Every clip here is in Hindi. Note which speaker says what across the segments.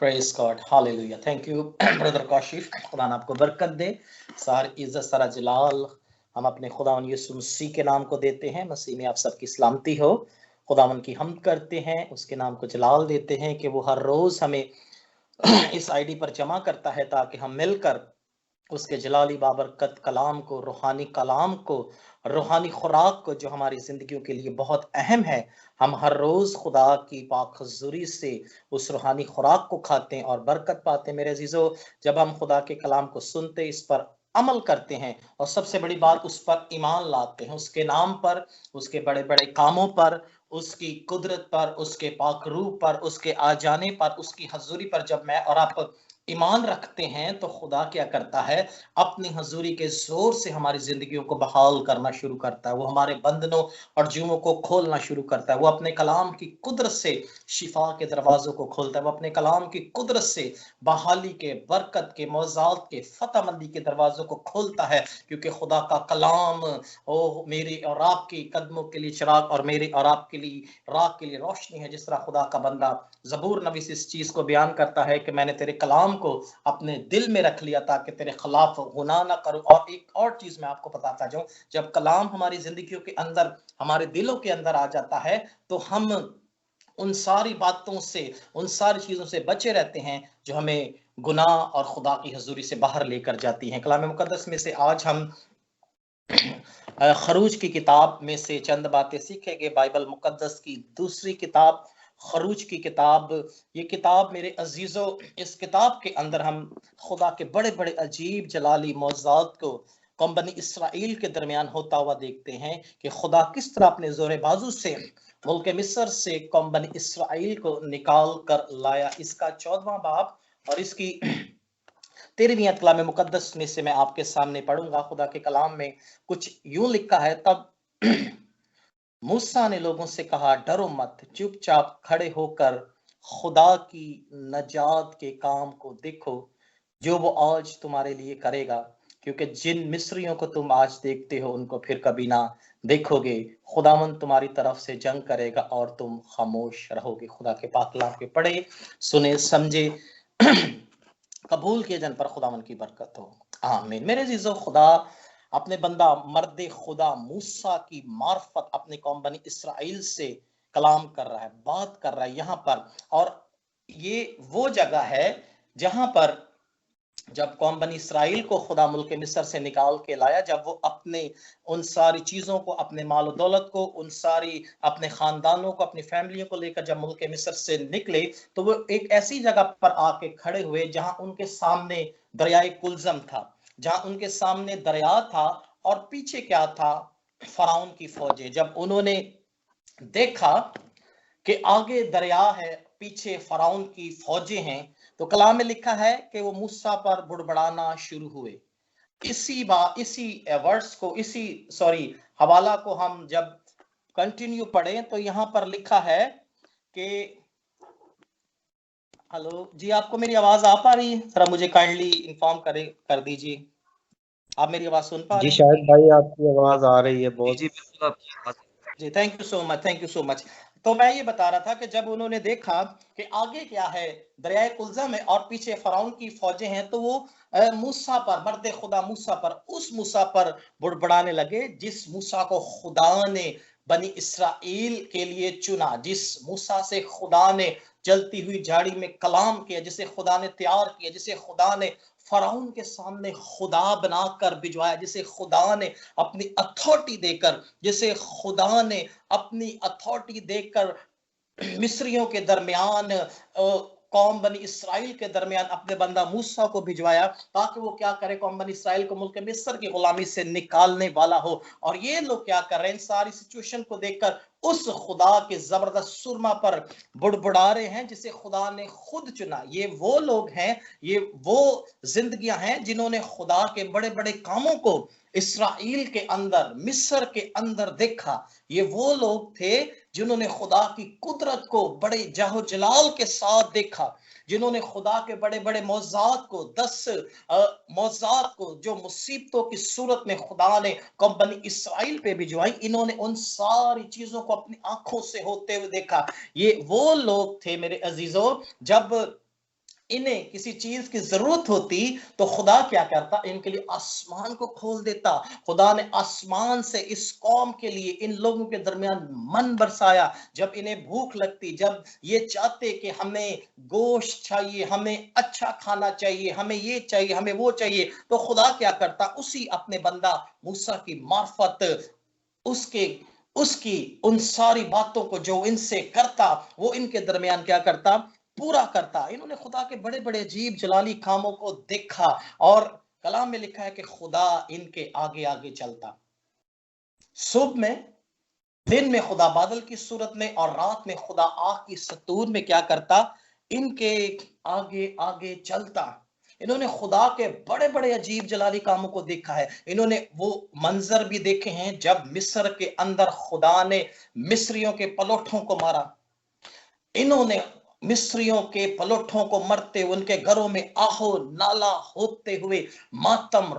Speaker 1: Praise God, hallelujah. Thank you brother Kashif, खुदा आपको बरकत दे। सार इज्जत सारा जलाल हम अपने खुदावन यीशु मसीह के नाम को देते हैं। मसीह में आप सबकी सलामती हो। खुदावन की हम करते हैं, उसके नाम को जलाल देते हैं कि वो हर रोज हमें इस आईडी पर जमा करता है ताकि हम मिलकर उसके जलाली बाबरकत कलाम को, रूहानी कलाम को, रूहानी खुराक को, जो हमारी जिंदगियों के लिए बहुत अहम है, हम हर रोज खुदा की पाक हजूरी से उस रूहानी खुराक को खाते हैं और बरकत पाते हैं। मेरे अजीजों, जब हम खुदा के कलाम को सुनते, इस पर अमल करते हैं और सबसे बड़ी बात उस पर ईमान लाते हैं, उसके नाम पर, उसके बड़े बड़े कामों पर, उसकी कुदरत पर, उसके पाक रूह पर, उसके आ जाने पर, उसकी हजूरी पर जब मैं और आप ईमान रखते हैं, तो खुदा क्या करता है, अपनी हजूरी के जोर से हमारी जिंदगियों को बहाल करना शुरू करता है। वो हमारे बंधनों और जुओं को खोलना शुरू करता है। वो अपने कलाम की कुदरत से शिफा के दरवाजों को खोलता है। वो अपने कलाम की कुदरत से बहाली के, बरकत के, मौजात के, फतहमंदी के दरवाजों को खोलता है, क्योंकि खुदा का कलाम ओ मेरे और आपके कदमों के लिए चिराग और मेरे और आपके लिए राह के लिए रोशनी है। जिस तरह खुदा का बंदा जबूर नबी इस चीज को बयान करता है कि मैंने तेरे कलाम को अपने दिल में रख लिया ताकि तेरे खिलाफ गुनाह ना करूं। और एक और चीज मैं आपको बताता जाऊं, जब कलाम हमारी जिंदगियों के अंदर, हमारे दिलों के अंदर आ जाता है, तो हम उन सारी बातों से, उन सारी चीजों से बचे रहते हैं जो हमें गुनाह और खुदा की हजूरी से बाहर लेकर जाती हैं। कलाम मुकद्दस में से आज हम खरूज की किताब में से चंद बातें सीखेंगे। बाइबल मुकद्दस की दूसरी किताब, खरूज की किताब। ये किताब मेरे अजीजों, इस किताब के अंदर हम खुदा के बड़े बड़े अजीब जलाली मौजूद को कौम बनी इसराइल के दरमियान होता हुआ देखते हैं कि खुदा किस तरह अपने जोरे बाजू से मुल्क मिस्र से कौम बनी इसराइल को निकाल कर लाया। इसका 14वां बाब और इसकी 13वीं आयत कलाम मुकद्दस में से मैं आपके सामने पढ़ूंगा। खुदा के कलाम में कुछ यूं लिखा है, तब मूसा ने लोगों से कहा, डरो मत, चुपचाप खड़े होकर खुदा की नजात के काम को देखो जो वो आज तुम्हारे लिए करेगा, क्योंकि जिन मिस्रियों को तुम आज देखते हो उनको फिर कभी ना देखोगे। खुदावन तुम्हारी तरफ से जंग करेगा और तुम खामोश रहोगे। खुदा के पाक कलाम के पढ़े, सुने, समझे, कबूल किए जन पर खुदावन की बरकत हो, आमीन। मेरे अजीजों, खुदा अपने बंदा मर्द खुदा मूसा की मार्फत अपने कौम बनी इसराइल से कलाम कर रहा है, बात कर रहा है यहाँ पर। और ये वो जगह है जहां पर जब कौम बनी इसराइल को खुदा मुल्क मिस्र से निकाल के लाया, जब वो अपने उन सारी चीजों को, अपने माल दौलत को, उन सारी अपने खानदानों को, अपनी फैमिलियों को लेकर जब मुल्क मिस्र से निकले, तो वो एक ऐसी जगह पर आके खड़े हुए जहां उनके सामने दरियाए कुलजम था, जहां उनके सामने दरिया था और पीछे क्या था, फराउन की फौजें। जब उन्होंने देखा कि आगे दरिया है, पीछे फराउन की फौजें हैं, तो कलाम में लिखा है कि वो मूसा पर बुड़बड़ाना शुरू हुए। इसी वर्ड्स को, इसी सॉरी हवाला को हम जब कंटिन्यू पढ़ें तो यहां पर लिखा है कि, हेलो जी, आपको मेरी आवाज आ पा रही है? जरा मुझे काइंडली इन्फॉर्म कर दीजिए, आप मेरी आवाज सुन पा
Speaker 2: जी
Speaker 1: रहे हैं?
Speaker 2: शायद भाई आपकी आवाज आ रही है
Speaker 3: जी
Speaker 2: बहुत।
Speaker 3: जी बिल्कुल आपकी आवाज
Speaker 1: जी, thank you so much, thank you so much. तो मैं ये बता रहा था कि जब उन्होंने देखा कि आगे क्या है, दरियाए कुलजम है और पीछे फराउन की फौजें हैं, तो वो मूसा पर, मर्द खुदा मूसा पर, उस मूसा पर बुड़बड़ाने लगे जिस मूसा को खुदा ने बनी इसराइल के लिए चुना, जिस मूसा से खुदा ने जलती हुई झाड़ी में कलाम किया, जिसे खुदा ने तैयार किया, जिसे खुदा ने फराउन के सामने खुदा बनाकर भिजवाया, जिसे खुदा ने अपनी अथॉरिटी देकर, जिसे खुदा ने अपनी अथॉरिटी देकर मिस्रियों के दरमियान, कौम बनी इसराइल के दरमियान अपने बंदा मूसा को भिजवाया, ताकि वो क्या करे, कौम बनी इसराइल को मुल्क मिस्र की गुलामी से निकालने वाला हो। और ये लोग क्या कर रहे हैं, इन सारी सिचुएशन को देखकर उस खुदा के जबरदस्त सुरमा पर बुड़बुड़ा रहे हैं जिसे खुदा ने खुद चुना। ये वो लोग हैं, ये वो जिंदगियां हैं जिन्होंने खुदा के बड़े बड़े कामों को इसराइल के अंदर, मिस्र के अंदर देखा। ये वो लोग थे जिन्होंने खुदा की कुदरत को बड़े जाहो जलाल के साथ देखा, जिन्होंने खुदा के बड़े बड़े मौजात को, 10 मौजात को जो मुसीबतों की सूरत में खुदा ने कौम बनी इसराइल पे भिजवाई, इन्होंने उन सारी चीजों को अपनी आंखों से होते हुए देखा। ये वो लोग थे मेरे अजीजों, जब इन्हें किसी चीज की जरूरत होती तो खुदा क्या करता, इनके लिए आसमान को खोल देता। खुदा ने आसमान से इस कौम के लिए, इन लोगों के दरमियान मन बरसाया। जब इन्हें भूख लगती, जब ये चाहते कि हमें गोश्त चाहिए, हमें अच्छा खाना चाहिए, हमें ये चाहिए, हमें वो चाहिए, तो खुदा क्या करता, उसी अपने बंदा मूसा की मार्फत उसके उसकी उन सारी बातों को जो इनसे करता, वो इनके दरमियान क्या करता, पूरा करता। इन्होंने खुदा के बड़े बड़े अजीब जलाली कामों को देखा, और कलाम में लिखा है कि खुदा इनके आगे आगे चलता। सुबह में, दिन में खुदा बादल की सूरत में, और रात में खुदा आग की सतून में क्या करता, इनके आगे आगे चलता। इन्होंने खुदा के बड़े बड़े अजीब जलाली कामों को देखा है। इन्होंने वो मंजर भी देखे हैं जब मिस्र के अंदर खुदा ने मिस्रियों के पलोठों को मारा। इन्होंने मिस्रियों के पलोठों को मरते, उनके घरों में आहो नाला होते हुए, मातम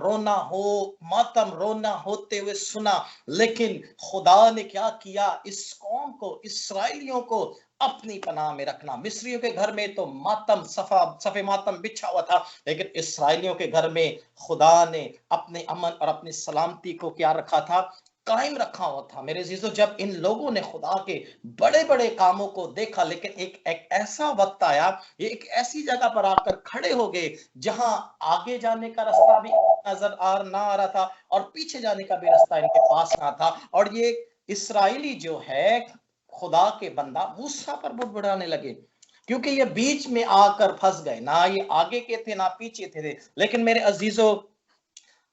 Speaker 1: रोना होते हुए सुना। लेकिन खुदा ने क्या किया, इस कौम को, इसराइलियों को अपनी पनाह में रखना। मिस्रियों के घर में तो मातम, सफे मातम बिछा हुआ था, लेकिन इसराइलियों के घर में खुदा ने अपने अमन और अपनी सलामती को क्या रखा था, कायम रखा हुआ था। मेरे अजीजों, जब इन लोगों ने खुदा के बड़े बड़े कामों को देखा, लेकिन एक ऐसा वक्त आया, ये एक ऐसी जगह पर आकर खड़े हो गए जहां आगे जाने का रास्ता भी नजर ना आ रहा था, और पीछे जाने का भी रास्ता इनके पास ना था। और ये इसराइली जो है, खुदा के बंदा मूसा पर बुड़बुड़ाने लगे, क्योंकि ये बीच में आकर फंस गए। ना ये आगे के थे ना पीछे थे। लेकिन मेरे अजीजों,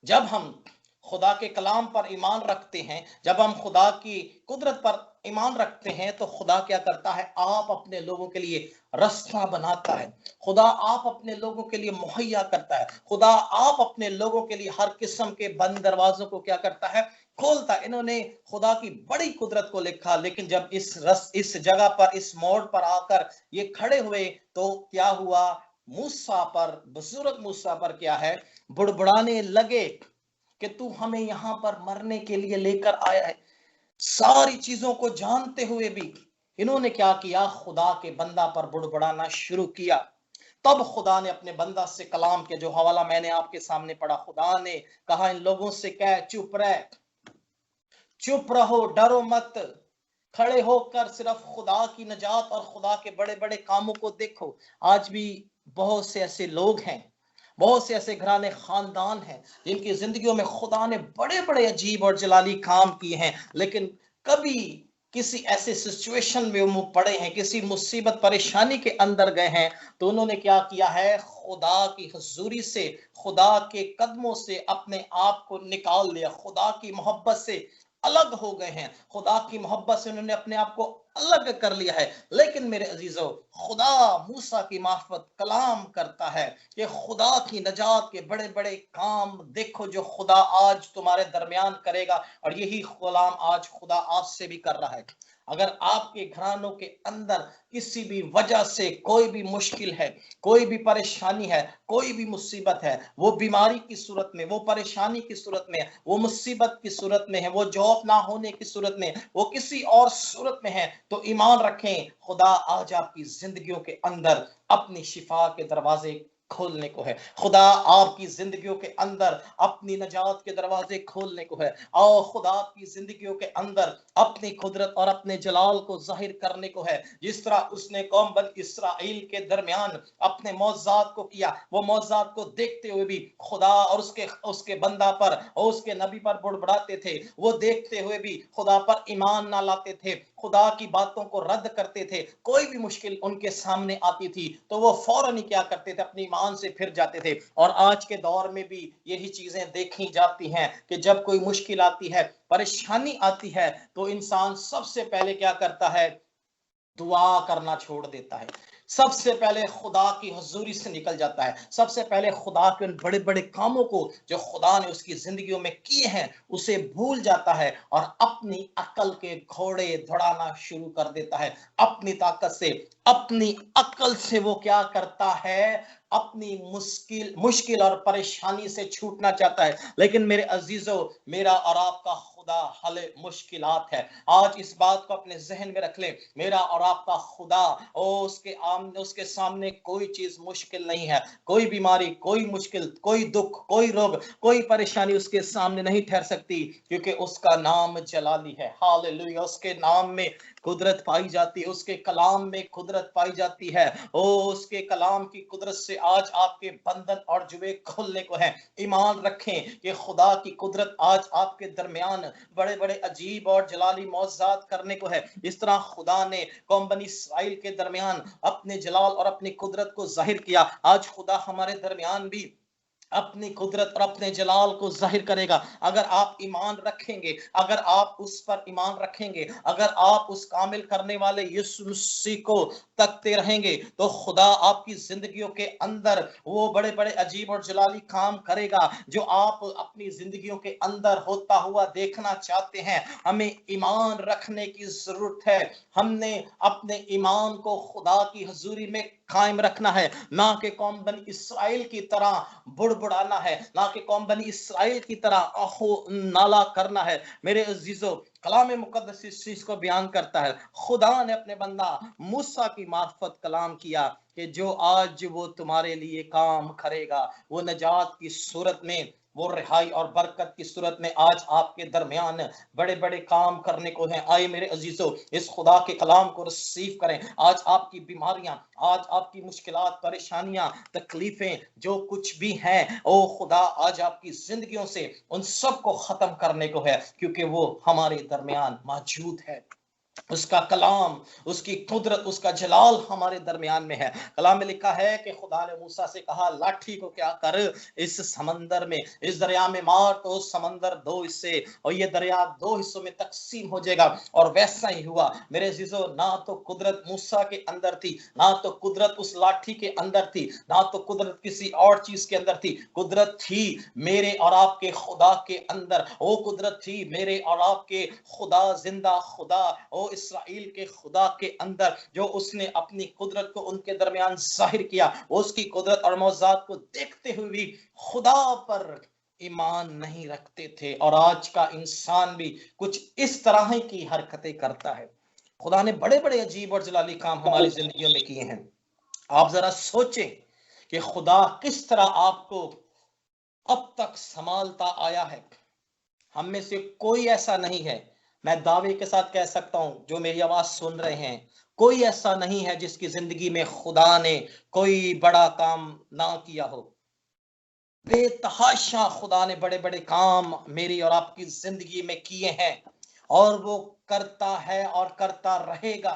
Speaker 1: जब हम खुदा के कलाम पर ईमान रखते हैं, जब हम खुदा की कुदरत पर ईमान रखते हैं, तो खुदा क्या करता है, आप अपने लोगों के लिए रास्ता बनाता है। खुदा आप अपने लोगों के लिए मुहैया करता है। खुदा आप अपने लोगों के लिए हर किस्म के बंद दरवाजों को क्या करता है, खोलता है। इन्होंने खुदा की बड़ी कुदरत को लिखा, लेकिन जब इस जगह पर, इस मोड़ पर आकर ये खड़े हुए, तो क्या हुआ, मूसा पर, बुजुर्ग मूसा पर क्या है, बुड़बुड़ाने लगे कि तू हमें यहां पर मरने के लिए लेकर आया है। सारी चीजों को जानते हुए भी इन्होंने क्या किया, खुदा के बंदा पर बुड़बुड़ाना शुरू किया। तब खुदा ने अपने बंदा से कलाम के जो हवाला मैंने आपके सामने पढ़ा, खुदा ने कहा इन लोगों से, कह चुप रह, चुप रहो, डरो मत, खड़े होकर सिर्फ खुदा की नजात और खुदा के बड़े बड़े कामों को देखो। आज भी बहुत से ऐसे लोग हैं, बहुत से ऐसे घराने खानदान हैं, जिनकी जिंदगियों में खुदा ने बड़े बड़े अजीब और जलाली काम किए हैं, लेकिन कभी किसी ऐसे सिचुएशन में वो पड़े हैं, किसी मुसीबत परेशानी के अंदर गए हैं, तो उन्होंने क्या किया है, खुदा की हजूरी से, खुदा के कदमों से अपने आप को निकाल लिया, खुदा की मोहब्बत से अलग हो गए हैं, खुदा की मोहब्बत से उन्होंने अपने आप को अलग कर लिया है। लेकिन मेरे अजीजों, खुदा मूसा की मार्फत कलाम करता है कि खुदा की नजात के बड़े बड़े काम देखो जो खुदा आज तुम्हारे दरमियान करेगा, और यही कलाम आज खुदा आपसे भी कर रहा है। अगर आपके घरानों के अंदर किसी भी वजह से कोई भी मुश्किल है, कोई भी परेशानी है, कोई भी मुसीबत है, वो बीमारी की सूरत में, वो परेशानी की सूरत में, वो मुसीबत की सूरत में है, वो जॉब ना होने की सूरत में, वो किसी और सूरत में है, तो ईमान रखें, खुदा आज आपकी जिंदगियों के अंदर अपनी शिफा के दरवाजे खोलने को है। खुदा आपकी जिंदगियों के अंदर अपनी नजात के दरवाजे खोलने को है। और खुदा आपकी जिंदगियों के अंदर अपनी कुदरत और अपने जलाल को जाहिर करने को है। जिस तरह उसने कौम बन इसराइल के दरमियान अपने मौजज़ात को किया, वो मौजज़ात को देखते हुए भी खुदा और उसके बंदा पर और उसके नबी पर बुड़बुड़ाते थे। वो देखते हुए भी खुदा पर ईमान ना लाते थे, खुदा की बातों को रद्द करते थे। कोई भी मुश्किल उनके सामने आती थी तो वो फौरन ही क्या करते थे, अपनी ईमान से फिर जाते थे। और आज के दौर में भी यही चीजें देखी जाती हैं कि जब कोई मुश्किल आती है, परेशानी आती है, तो इंसान सबसे पहले क्या करता है, दुआ करना छोड़ देता है। सबसे पहले खुदा की हुजूरी से निकल जाता है। सबसे पहले खुदा के उन बड़े बड़े कामों को जो खुदा ने उसकी जिंदगियों में किए हैं उसे भूल जाता है, और अपनी अकल के घोड़े दौड़ाना शुरू कर देता है, अपनी ताकत से, अपनी अक्ल से वो क्या करता है, अपनी मुश्किल और परेशानी से छूटना चाहता है। लेकिन मेरे अजीजों, मेरा और आपका खुदा हल मुश्किलात है। आज इस बात को अपने जहन में रख ले, मेरा और आपका खुदा, उसके सामने कोई चीज मुश्किल नहीं है। कोई बीमारी, कोई मुश्किल, कोई दुख, कोई रोग, कोई परेशानी उसके सामने नहीं ठहर सकती, क्योंकि उसका नाम जलाली है। हालेलुया। उसके नाम में कुदरत पाई जाती है, उसके कलाम में कुदरत पाई जाती है। ओ, उसके कलाम की कुदरत से आज आपके बंधन और जुए खोलने को है। ईमान रखें कि खुदा की कुदरत आज आपके दरमियान बड़े बड़े अजीब और जलाली मौजज़ात करने को है। इस तरह खुदा ने कौम बनी इस्राइल के दरमियान अपने जलाल और अपनी कुदरत को जाहिर किया। आज खुदा हमारे दरमियान भी अपनी कुदरत और अपने जलाल को जाहिर करेगा। अगर आप ईमान रखेंगे, अगर आप उस पर ईमान रखेंगे, अगर आप उस कामिल करने वाले यीशु मसीह को तकते रहेंगे, तो खुदा आपकी जिंदगियों के अंदर वो बड़े बड़े अजीब और जलाली काम करेगा जो आप अपनी जिंदगियों के अंदर होता हुआ देखना चाहते हैं। हमें ईमान रखने की जरूरत है। हमने अपने ईमान को खुदा की हजूरी में कायम रखना है, ना कि कौम बनी इस्राइल की तरह बुड़बुड़ाना है, ना कि कौम बनी इस्राइल की तरह आहो नाला करना है। मेरे अजीजों, कलाम मुकद्दस इस चीज को बयान करता है। खुदा ने अपने बंदा मूसा की मार्फत कलाम किया कि जो आज वो तुम्हारे लिए काम करेगा, वो नजात की सूरत में, वो रिहाई और बरकत की सूरत में आज आपके दरमियान बड़े बड़े काम करने को हैं। आए मेरे अजीजों, इस खुदा के कलाम को रिसीव करें। आज आपकी बीमारियां, आज आपकी मुश्किलात, परेशानियां, तकलीफें जो कुछ भी हैं, ओ खुदा आज आपकी जिंदगियों से उन सब को खत्म करने को है, क्योंकि वो हमारे दरमियान मौजूद है। उसका कलाम, उसकी कुदरत, उसका जलाल हमारे दरमियान में है। कलाम में लिखा है कि खुदा ने मूसा से कहा, लाठी को क्या कर, इस समंदर में, इस दरिया में मार, तो समंदर दो हिस्से और ये दरिया दो हिस्सों में तकसीम हो जाएगा। और वैसा ही हुआ। मेरे अजीजों, ना तो कुदरत मूसा के अंदर थी, ना तो कुदरत उस लाठी के अंदर थी, ना तो कुदरत किसी और चीज के अंदर थी। कुदरत थी मेरे और आपके खुदा के अंदर। वो कुदरत थी मेरे और आपके खुदा, जिंदा खुदा, ओ इस्राएल के खुदा के अंदर, जो उसने अपनी कुदरत को उनके दरमियान जाहिर किया। उसकी कुदरत और मौजूद को देखते हुए भी खुदा पर ईमान नहीं रखते थे। और आज का इंसान भी कुछ इस तरह ही की हरकतें करता है। खुदा ने बड़े बड़े अजीब और जलाली काम हमारी जिंदगियों में किए हैं। आप जरा सोचें कि खुदा किस तरह आपको अब तक संभालता आया है। हम में से कोई ऐसा नहीं है, मैं दावे के साथ कह सकता हूं, जो मेरी आवाज सुन रहे हैं, कोई ऐसा नहीं है जिसकी जिंदगी में खुदा ने कोई बड़ा काम ना किया हो। बेतहाशा खुदा ने बड़े बड़े काम मेरी और आपकी जिंदगी में किए हैं, और वो करता है और करता रहेगा,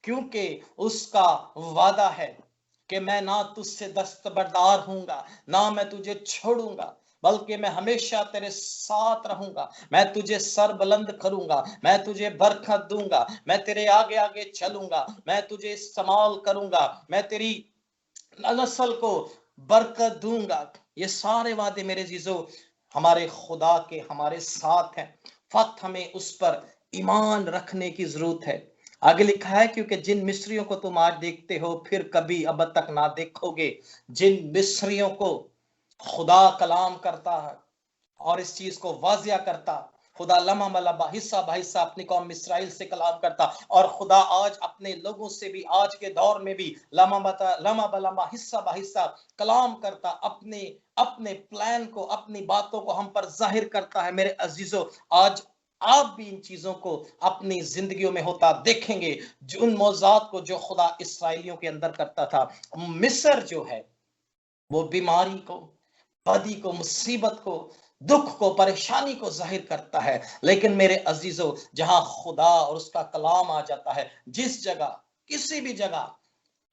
Speaker 1: क्योंकि उसका वादा है कि मैं ना तुझसे दस्तबरदार हूंगा, ना मैं तुझे छोड़ूंगा, बल्कि मैं हमेशा तेरे साथ रहूंगा। मैं तुझे सर बुलंद करूंगा, मैं तुझे बरकत दूंगा, मैं तेरे आगे आगे चलूंगा, मैं तुझे इस्तेमाल करूंगा, मैं तेरी नस्ल को बरकत दूंगा। ये सारे वादे मेरे जीजो हमारे खुदा के हमारे साथ हैं। फक्त हमें उस पर ईमान रखने की जरूरत है। आगे लिखा है, क्योंकि जिन मिस्रियों को तुम आज देखते हो फिर कभी अब तक ना देखोगे। जिन मिस्रियों को खुदा कलाम करता है और इस चीज को वाजिया करता, खुदा लम्हा मलबा, हिस्सा बहिस्सा अपनी कौम इस्राइल से कलाम करता, और खुदा आज अपने लोगों से भी आज के दौर में भी लम्हा बलम्हा, हिस्सा बहिस्सा कलाम करता, अपने अपने प्लान को, अपनी बातों को हम पर जाहिर करता है। मेरे अजीजों, आज आप भी इन चीजों को अपनी जिंदगियों में होता देखेंगे, जो उन मौजात को जो खुदा इसराइलियों के अंदर करता था। मिस्र जो है, वो बीमारी को, बदी को, मुसीबत को, दुख को, परेशानी को जाहिर करता है। लेकिन मेरे अजीजों, जहां खुदा और उसका कलाम आ जाता है, जिस जगह, किसी भी जगह,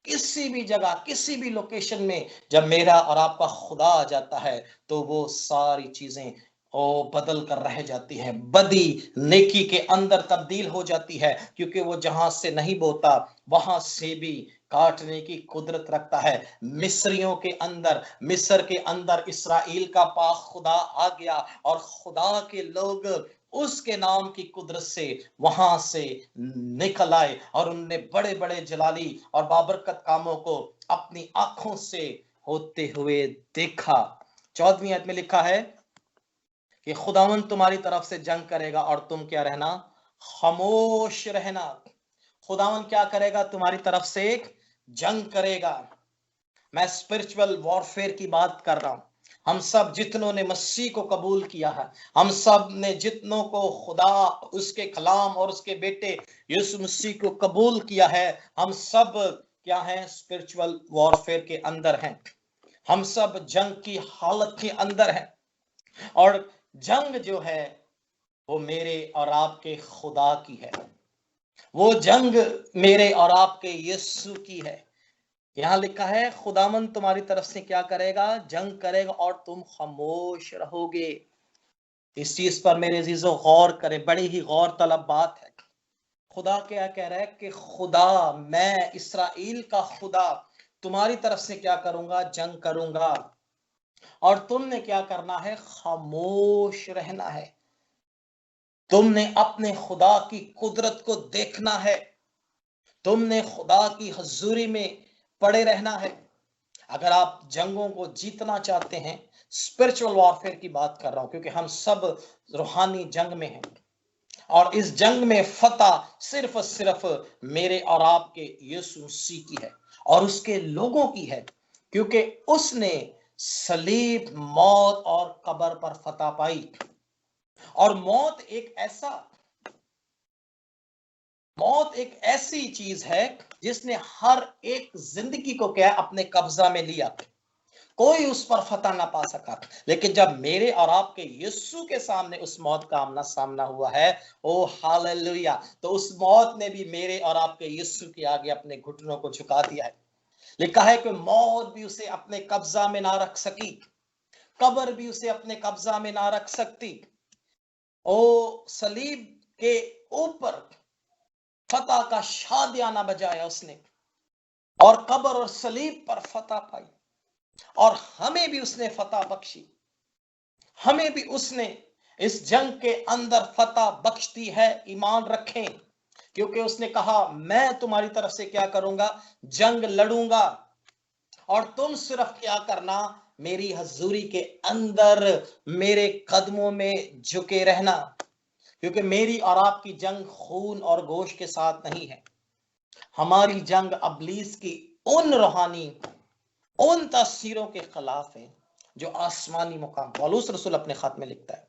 Speaker 1: किसी भी जगह, किसी भी लोकेशन में जब मेरा और आपका खुदा आ जाता है, तो वो सारी चीजें ओ बदल कर रह जाती है, बदी नेकी के अंदर तब्दील हो जाती है, क्योंकि वो जहां से नहीं बोता वहां से भी काटने की कुदरत रखता है। मिस्रियों के अंदर, मिस्र के अंदर इसराइल का पाक खुदा आ गया, और खुदा के लोग उसके नाम की कुदरत से वहां से निकल आए और उनने बड़े बड़े जलाली और बाबरकत कामों को अपनी आंखों से होते हुए देखा। 14वीं आयत में लिखा है कि खुदावन तुम्हारी तरफ से जंग करेगा और तुम क्या रहना, खामोश रहना। खुदावन क्या करेगा, तुम्हारी तरफ से एक जंग करेगा। मैं स्पिरिचुअल वॉरफेयर की बात कर रहा हूं। हम सब जितनों ने मसीह को कबूल किया है, हम सब ने जितनों को खुदा, उसके कलाम और उसके बेटे यीशु मसीह को कबूल किया है, हम सब क्या हैं, स्पिरिचुअल वॉरफेयर के अंदर हैं। हम सब जंग की हालत के अंदर हैं और जंग जो है वो मेरे और आपके खुदा की है। वो जंग मेरे और आपके यीशु की है। यहां लिखा है खुदावन तुम्हारी तरफ से क्या करेगा, जंग करेगा और तुम खामोश रहोगे। इस चीज पर मेरे अजीजों गौर करें, बड़ी ही गौर तलब बात है। खुदा क्या कह रहा है कि खुदा, मैं इस्राएल का खुदा तुम्हारी तरफ से क्या करूंगा, जंग करूंगा और तुमने क्या करना है, खामोश रहना है। तुमने अपने खुदा की कुदरत को देखना है, तुमने खुदा की हजूरी में पड़े रहना है। अगर आप जंगों को जीतना चाहते हैं, स्पिरिचुअल वॉरफेयर की बात कर रहा हूं, क्योंकि हम सब रूहानी जंग में हैं और इस जंग में फतह सिर्फ सिर्फ मेरे और आपके यीशु मसीह की है और उसके लोगों की है, क्योंकि उसने सलीब, मौत और कब्र पर फतह पाई। और मौत एक ऐसी चीज है जिसने हर एक जिंदगी को क्या अपने कब्जा में लिया, कोई उस पर फतह ना पा सका। लेकिन जब मेरे और आपके यीशु के सामने उस मौत का आमना सामना हुआ है, ओ हालेलुया, तो उस मौत ने भी मेरे और आपके यीशु के आगे अपने घुटनों को झुका दिया है। लिखा है कि मौत भी उसे अपने कब्जा में ना रख सकी, कब्र भी उसे अपने कब्जा में ना रख सकती। ओ सलीब के ऊपर फतह का शादियाना बजाया उसने और कब्र और सलीब पर फतह पाई और हमें भी उसने फतह बख्शी, हमें भी उसने इस जंग के अंदर फतह बख्श दी है। ईमान रखें, क्योंकि उसने कहा मैं तुम्हारी तरफ से क्या करूंगा, जंग लड़ूंगा और तुम सिर्फ क्या करना, मेरी हजूरी के अंदर मेरे कदमों में झुके रहना। क्योंकि मेरी और आपकी जंग खून और गोश्त के साथ नहीं है, हमारी जंग अबलीस की उन रूहानी, उन तस्वीरों के खिलाफ है जो आसमानी मुकाम। पौलुस रसूल अपने खत में लिखता है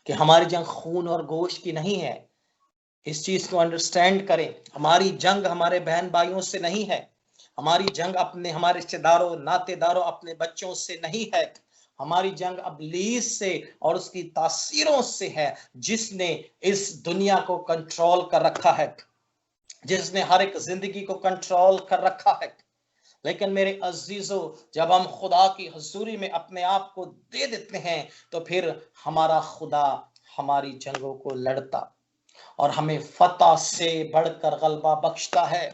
Speaker 1: कि हमारी जंग खून और गोश्त की नहीं है। इस चीज को अंडरस्टैंड करें, हमारी जंग हमारे बहन भाइयों से नहीं है, हमारी जंग अपने हमारे रिश्तेदारों, नातेदारों, अपने बच्चों से नहीं है। हमारी जंग अबलीस से और उसकी तासीरों से है, जिसने इस दुनिया को कंट्रोल कर रखा है, जिसने हर एक जिंदगी को कंट्रोल कर रखा है। लेकिन मेरे अजीजों, जब हम खुदा की हजूरी में अपने आप को दे देते हैं, तो फिर हमारा खुदा हमारी जंगों को लड़ता और हमें फतह से बढ़कर गलबा बख्शता है।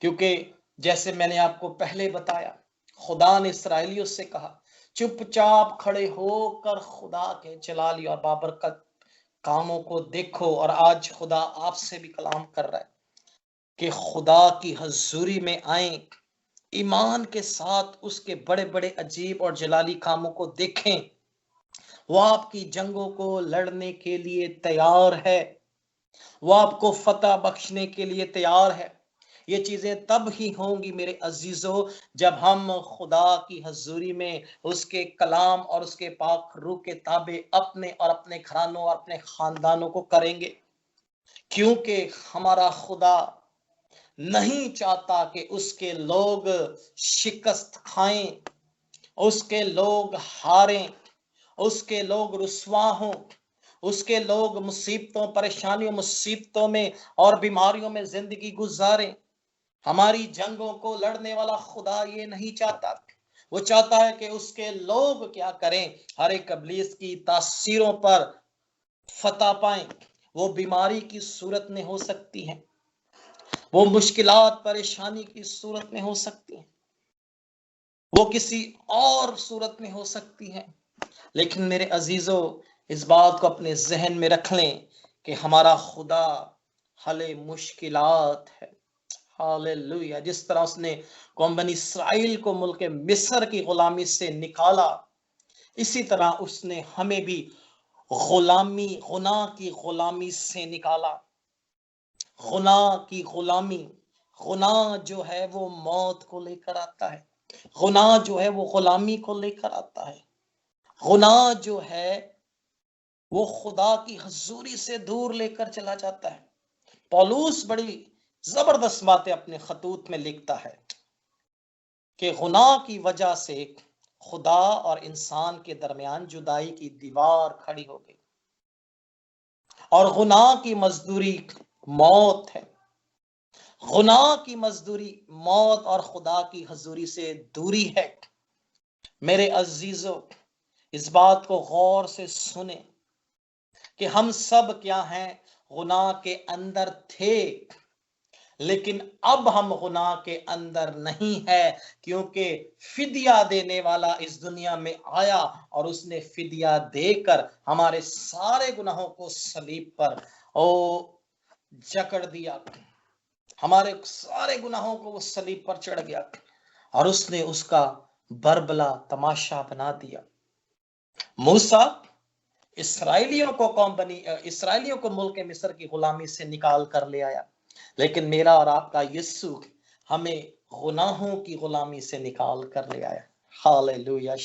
Speaker 1: क्योंकि जैसे मैंने आपको पहले बताया, खुदा ने इस्राएलियों से कहा चुपचाप खड़े होकर खुदा के जलाली और बाबरकत कामों को देखो। और आज खुदा आपसे भी कलाम कर रहा है कि खुदा की हजूरी में आए, ईमान के साथ उसके बड़े बड़े अजीब और जलाली कामों को देखें। वो आपकी जंगों को लड़ने के लिए तैयार है, वो आपको फतह बख्शने के लिए तैयार है। ये चीजें तब ही होंगी मेरे अजीजों, जब हम खुदा की हजूरी में उसके कलाम और उसके पाक रूह के ताबे अपने और अपने घरानों और अपने खानदानों को करेंगे। क्योंकि हमारा खुदा नहीं चाहता कि उसके लोग शिकस्त खाएं, उसके लोग हारें, उसके लोग रुस्वा हों, उसके लोग मुसीबतों, परेशानियों, मुसीबतों में और बीमारियों में जिंदगी गुजारें। हमारी जंगों को लड़ने वाला खुदा ये नहीं चाहता। वो चाहता है कि उसके लोग क्या करें, हर एक इब्लीस की तासीरों पर फतह पाएं। वो बीमारी की सूरत में हो सकती है, वो मुश्किलात परेशानी की सूरत में हो सकती है, वो किसी और सूरत में हो सकती है। लेकिन मेरे अजीजों, इस बात को अपने जहन में रख लें कि हमारा खुदा हले मुश्किलात है। हालेलुया। जिस तरह उसने कौम बनी इसराइल को मुल्क मिस्र की गुलामी से निकाला, इसी तरह उसने हमें भी गुनाह की गुलामी से निकाला। गुनाह की गुलामी, गुनाह जो है वो मौत को लेकर आता है। गुनाह जो है वो गुलामी को लेकर आता है। गुनाह जो है वो खुदा की हजूरी से दूर लेकर चला जाता है। पौलुस बड़ी जबरदस्त बातें अपने खतूत में लिखता है कि गुनाह की वजह से खुदा और इंसान के दरमियान जुदाई की दीवार खड़ी हो गई और गुनाह की मजदूरी मौत है। गुनाह की मजदूरी मौत और खुदा की हजूरी से दूरी है। मेरे अजीजों, इस बात को गौर से सुने कि हम सब क्या हैं, गुनाह के अंदर थे, लेकिन अब हम गुनाह के अंदर नहीं है, क्योंकि फिदिया देने वाला इस दुनिया में आया और उसने फिदिया देकर हमारे सारे गुनाहों को सलीब पर ओ जकड़ दिया। हमारे सारे गुनाहों को वो सलीब पर चढ़ गया और उसने उसका बरबला तमाशा बना दिया। मूसा इसराइलियों को मुल्क मिस्र की गुलामी से निकाल कर ले आया, लेकिन मेरा और आपका यीशु हमें गुनाहों की गुलामी से निकाल कर ले आया। हालेलुया।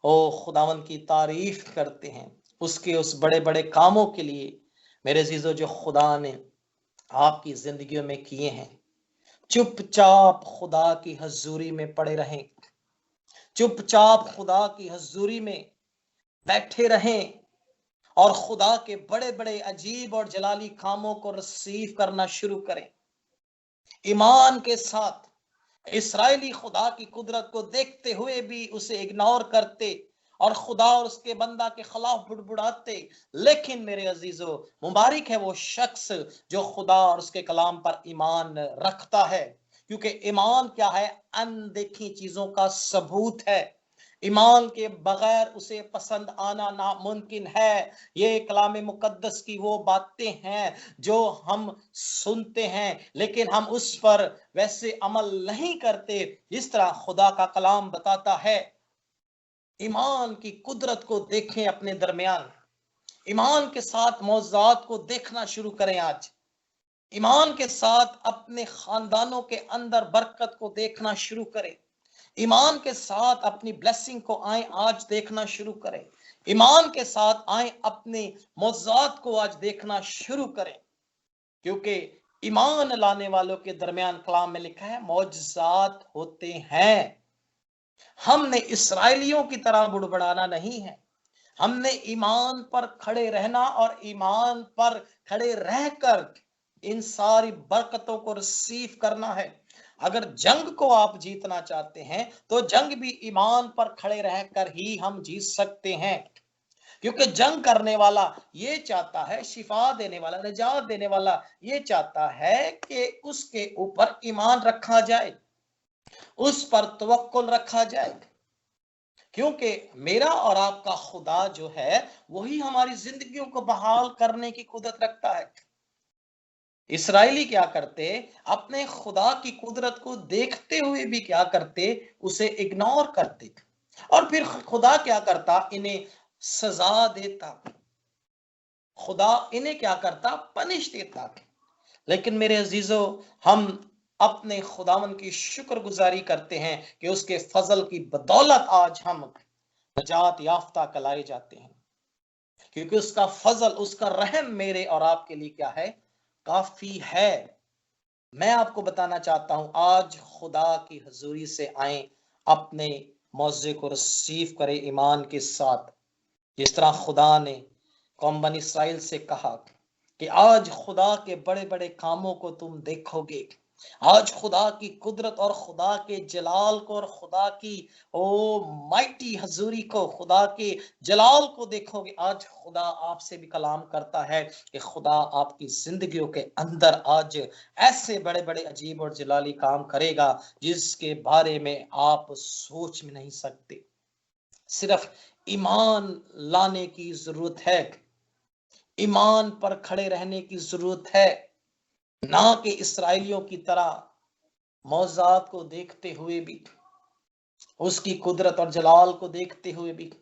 Speaker 1: ओ खुदावन की तारीफ करते हैं उसके उस बड़े बड़े कामों के लिए। मेरे अजीजों, जो खुदा ने आपकी जिंदगियों में किए हैं, चुपचाप खुदा की हजूरी में पड़े रहें, चुपचाप खुदा की हजूरी में बैठे रहें और खुदा के बड़े बड़े अजीब और जलाली कामों को रिसीव करना शुरू करें। ईमान के साथ इस्राएली खुदा की कुदरत को देखते हुए भी उसे इग्नोर करते और खुदा और उसके बंदा के खिलाफ बुड़बुड़ाते। लेकिन मेरे अजीजों, मुबारक है वो शख्स जो खुदा और उसके कलाम पर ईमान रखता है, क्योंकि ईमान क्या है? अनदेखी चीजों का सबूत है। ईमान के बगैर उसे पसंद आना नामुमकिन है। ये कलाम मुकद्दस की वो बातें हैं जो हम सुनते हैं, लेकिन हम उस पर वैसे अमल नहीं करते जिस तरह खुदा का कलाम बताता है। ईमान की कुदरत को देखें अपने दरमियान, ईमान के साथ मौजूदात को देखना शुरू करें। आज ईमान के साथ अपने खानदानों के अंदर बरकत को देखना शुरू करें। ईमान के साथ अपनी ब्लेसिंग को आए आज देखना शुरू करें। ईमान के साथ आए अपने मौजूदात को आज देखना शुरू करें, क्योंकि ईमान लाने वालों के दरमियान कलाम में लिखा है मौजूदात होते हैं। हमने इसराइलियों की तरह बुड़बड़ाना नहीं है, हमने ईमान पर खड़े रहना और ईमान पर खड़े रहकर इन सारी बरकतों को रिसीव करना है। अगर जंग को आप जीतना चाहते हैं तो जंग भी ईमान पर खड़े रहकर ही हम जीत सकते हैं, क्योंकि जंग करने वाला ये चाहता है, शिफा देने वाला, निजात देने वाला ये चाहता है कि उसके ऊपर ईमान रखा जाए, उस पर तवक्कुल रखा जाए, क्योंकि मेरा और आपका खुदा जो है वही हमारी जिंदगियों को बहाल करने की कुदरत रखता है। इसराइली क्या करते? अपने खुदा की कुदरत को देखते हुए भी क्या करते? उसे इग्नोर करते और फिर खुदा क्या करता? इन्हें सजा देता। खुदा इन्हें क्या करता? पनिश देता। लेकिन मेरे अजीजों, हम अपने खुदावन की शुक्रगुजारी करते हैं कि उसके फजल की बदौलत आज हम नजात याफ्ता कहलाए जाते हैं, क्योंकि उसका फजल, उसका रहम मेरे और आपके लिए क्या है? काफी है। मैं आपको बताना चाहता हूं, आज खुदा की हजूरी से आए, अपने मौजे को रिसीव करें ईमान के साथ। जिस तरह खुदा ने कौम बनी इसराइल से कहा कि आज खुदा के बड़े बड़े कामों को तुम देखोगे, आज खुदा की कुदरत और खुदा के जलाल को और खुदा की ओ माइटी हजूरी को, खुदा के जलाल को देखोगे। आज खुदा आपसे भी कलाम करता है कि खुदा आपकी जिंदगियों के अंदर आज ऐसे बड़े बड़े अजीब और जलाली काम करेगा जिसके बारे में आप सोच में नहीं सकते। सिर्फ ईमान लाने की जरूरत है, ईमान पर खड़े रहने की जरूरत है, ना कि इस्राएलियों की तरह मौजाद को देखते हुए भी, उसकी कुदरत और जलाल को देखते हुए भी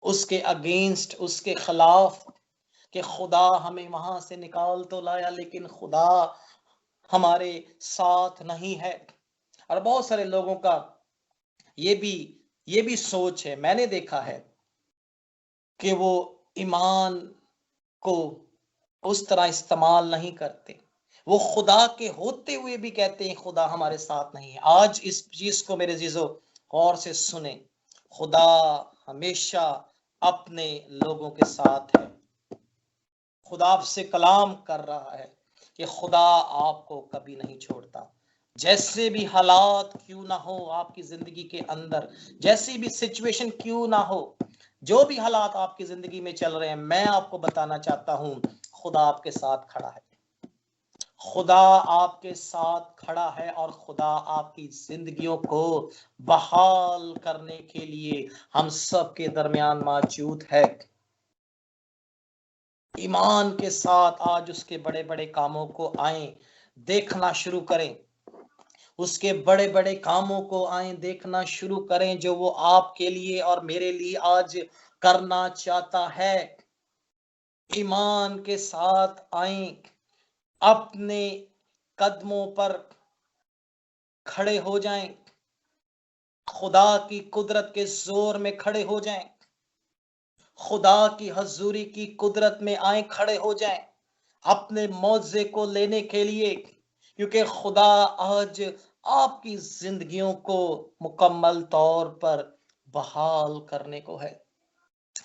Speaker 1: उसके अगेंस्ट, उसके खिलाफ, कि खुदा हमें वहां से निकाल तो लाया लेकिन खुदा हमारे साथ नहीं है। और बहुत सारे लोगों का ये भी सोच है, मैंने देखा है कि वो ईमान को उस तरह इस्तेमाल नहीं करते, वो खुदा के होते हुए भी कहते हैं खुदा हमारे साथ नहीं है। आज इस चीज को मेरे जीजो गौर से सुने, खुदा हमेशा अपने लोगों के साथ है। खुदा आपसे कलाम कर रहा है कि खुदा आपको कभी नहीं छोड़ता। जैसे भी हालात क्यों ना हो आपकी जिंदगी के अंदर, जैसी भी सिचुएशन क्यों ना हो, जो भी हालात आपकी जिंदगी में चल रहे हैं, मैं आपको बताना चाहता हूं खुदा आपके साथ खड़ा है। खुदा आपके साथ खड़ा है और खुदा आपकी जिंदगियों को बहाल करने के लिए हम सब के दरमियान मौजूद है। ईमान के साथ आज उसके बड़े बड़े कामों को आए देखना शुरू करें, उसके बड़े बड़े कामों को आए देखना शुरू करें जो वो आपके लिए और मेरे लिए आज करना चाहता है। ईमान के साथ आए, अपने कदमों पर खड़े हो जाएं, खुदा की कुदरत के जोर में खड़े हो जाएं, खुदा की हजूरी की कुदरत में आए खड़े हो जाएं अपने मौजे को लेने के लिए, क्योंकि खुदा आज आपकी जिंदगियों को मुकम्मल तौर पर बहाल करने को है।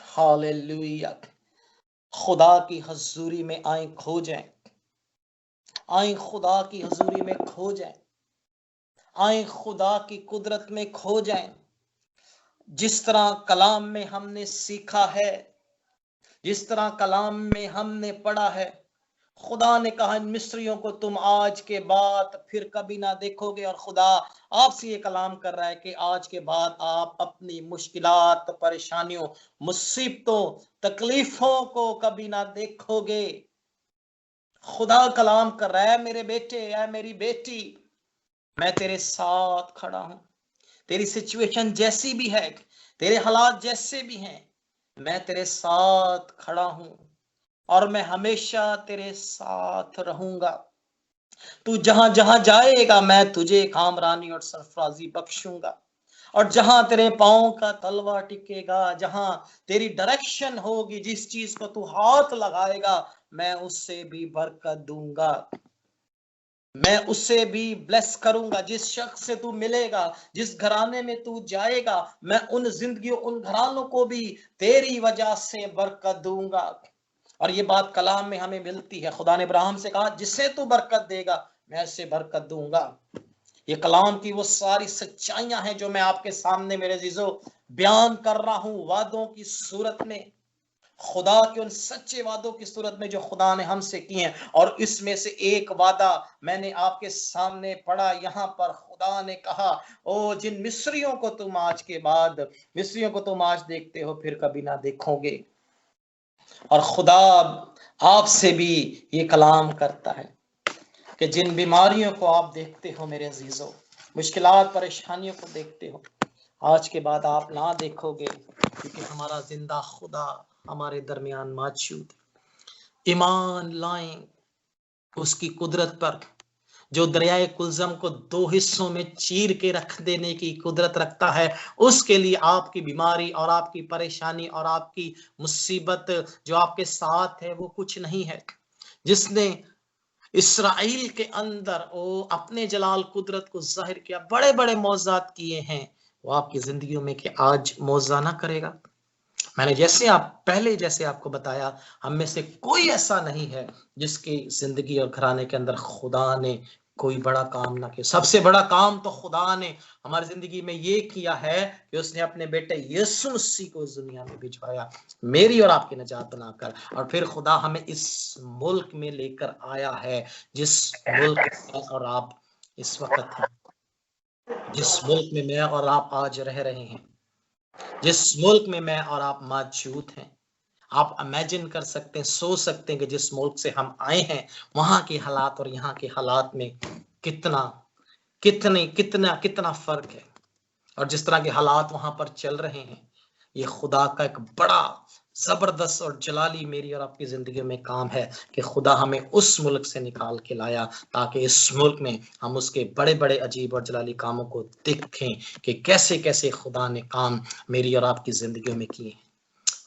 Speaker 1: हालेलुया। खुदा की हजूरी में आए खो जाएं, आए खुदा की हजूरी में खो जाएं, आए खुदा की कुदरत में खो जाएं। जिस तरह कलाम में हमने सीखा है, जिस तरह कलाम में हमने पढ़ा है, खुदा ने कहा इन मिस्रियों को तुम आज के बाद फिर कभी ना देखोगे। और खुदा आपसे ये कलाम कर रहा है कि आज के बाद आप अपनी मुश्किलात, परेशानियों, मुसीबतों, तकलीफों को कभी ना देखोगे। खुदा कलाम कर रहा है, मेरे बेटे या मेरी बेटी, मैं तेरे साथ खड़ा हूं। तेरी सिचुएशन जैसी भी है, तेरे हालात जैसे भी हैं, मैं तेरे साथ खड़ा हूं और मैं हमेशा तेरे साथ रहूंगा। तू जहां जहां जाएगा मैं तुझे कामरानी और सरफराजी बख्शूंगा। और जहां तेरे पांव का तलवा टिकेगा, जहां तेरी डायरेक्शन होगी, जिस चीज को तू हाथ लगाएगा, मैं उससे भी बरकत दूंगा, मैं उससे भी ब्लेस करूंगा। जिस शख्स से तू मिलेगा, जिस घराने में तू जाएगा, मैं उन जिंदगियों, उन घरानों को भी तेरी वजह से बरकत दूंगा। और ये बात कलाम में हमें मिलती है। खुदा ने इब्राहिम से कहा जिससे तू बरकत देगा मैं उससे बरकत दूंगा। ये कलाम की वो सारी सच्चाइयां हैं जो मैं आपके सामने मेरे अजीजों बयान कर रहा हूं, वादों की सूरत में, खुदा के उन सच्चे वादों की सूरत में जो खुदा ने हमसे किए हैं। और इसमें से एक वादा मैंने आपके सामने पढ़ा, यहाँ पर खुदा ने कहा ओ जिन मिस्रियों को तुम आज के बाद, मिस्रियों को तुम आज देखते हो फिर कभी ना देखोगे। और खुदा आपसे भी ये कलाम करता है कि जिन बीमारियों को आप देखते हो मेरे अजीजों, मुश्किलात परेशानियों को देखते हो, आज के बाद आप ना देखोगे, क्योंकि हमारा जिंदा खुदा हमारे दरमियान मौजूद। ईमान लाएं उसकी कुदरत पर, जो दरियाए कुलजम को दो हिस्सों में चीर के रख देने की कुदरत रखता है। उसके लिए आपकी बीमारी और आपकी परेशानी और आपकी मुसीबत जो आपके साथ है वो कुछ नहीं है। जिसने इस्राएल के अंदर वो अपने जलाल कुदरत को जाहिर किया, बड़े बड़े मौजात किए हैं, वो आपकी जिंदगियों में कि आज मौजा ना करेगा। मैंने जैसे आपको बताया, हम में से कोई ऐसा नहीं है जिसकी जिंदगी और घराने के अंदर खुदा ने कोई बड़ा काम ना किया। सबसे बड़ा काम तो खुदा ने हमारी जिंदगी में ये किया है कि उसने अपने बेटे यीशु मसीह को इस दुनिया में भिजवाया, मेरी और आपकी निजात बनाकर। और फिर खुदा हमें इस मुल्क में लेकर आया है, जिस मुल्क में और आप इस वक्त हैं, जिस मुल्क में मैं और आप आज रह रहे हैं। जिस मुल्क में मैं और आप मौजूद हैं, आप इमेजिन कर सकते हैं, सोच सकते हैं कि जिस मुल्क से हम आए हैं, वहाँ के हालात और यहाँ के हालात में कितना कितना फ़र्क है। और जिस तरह के हालात वहाँ पर चल रहे हैं, ये खुदा का एक बड़ा ज़बरदस्त और जलाली मेरी और आपकी ज़िंदगी में काम है कि खुदा हमें उस मुल्क से निकाल के लाया, ताकि इस मुल्क में हम उसके बड़े-बड़े अजीब और जलाली कामों को देखें कि कैसे-कैसे खुदा ने काम मेरी और आपकी ज़िंदगियों में किए हैं।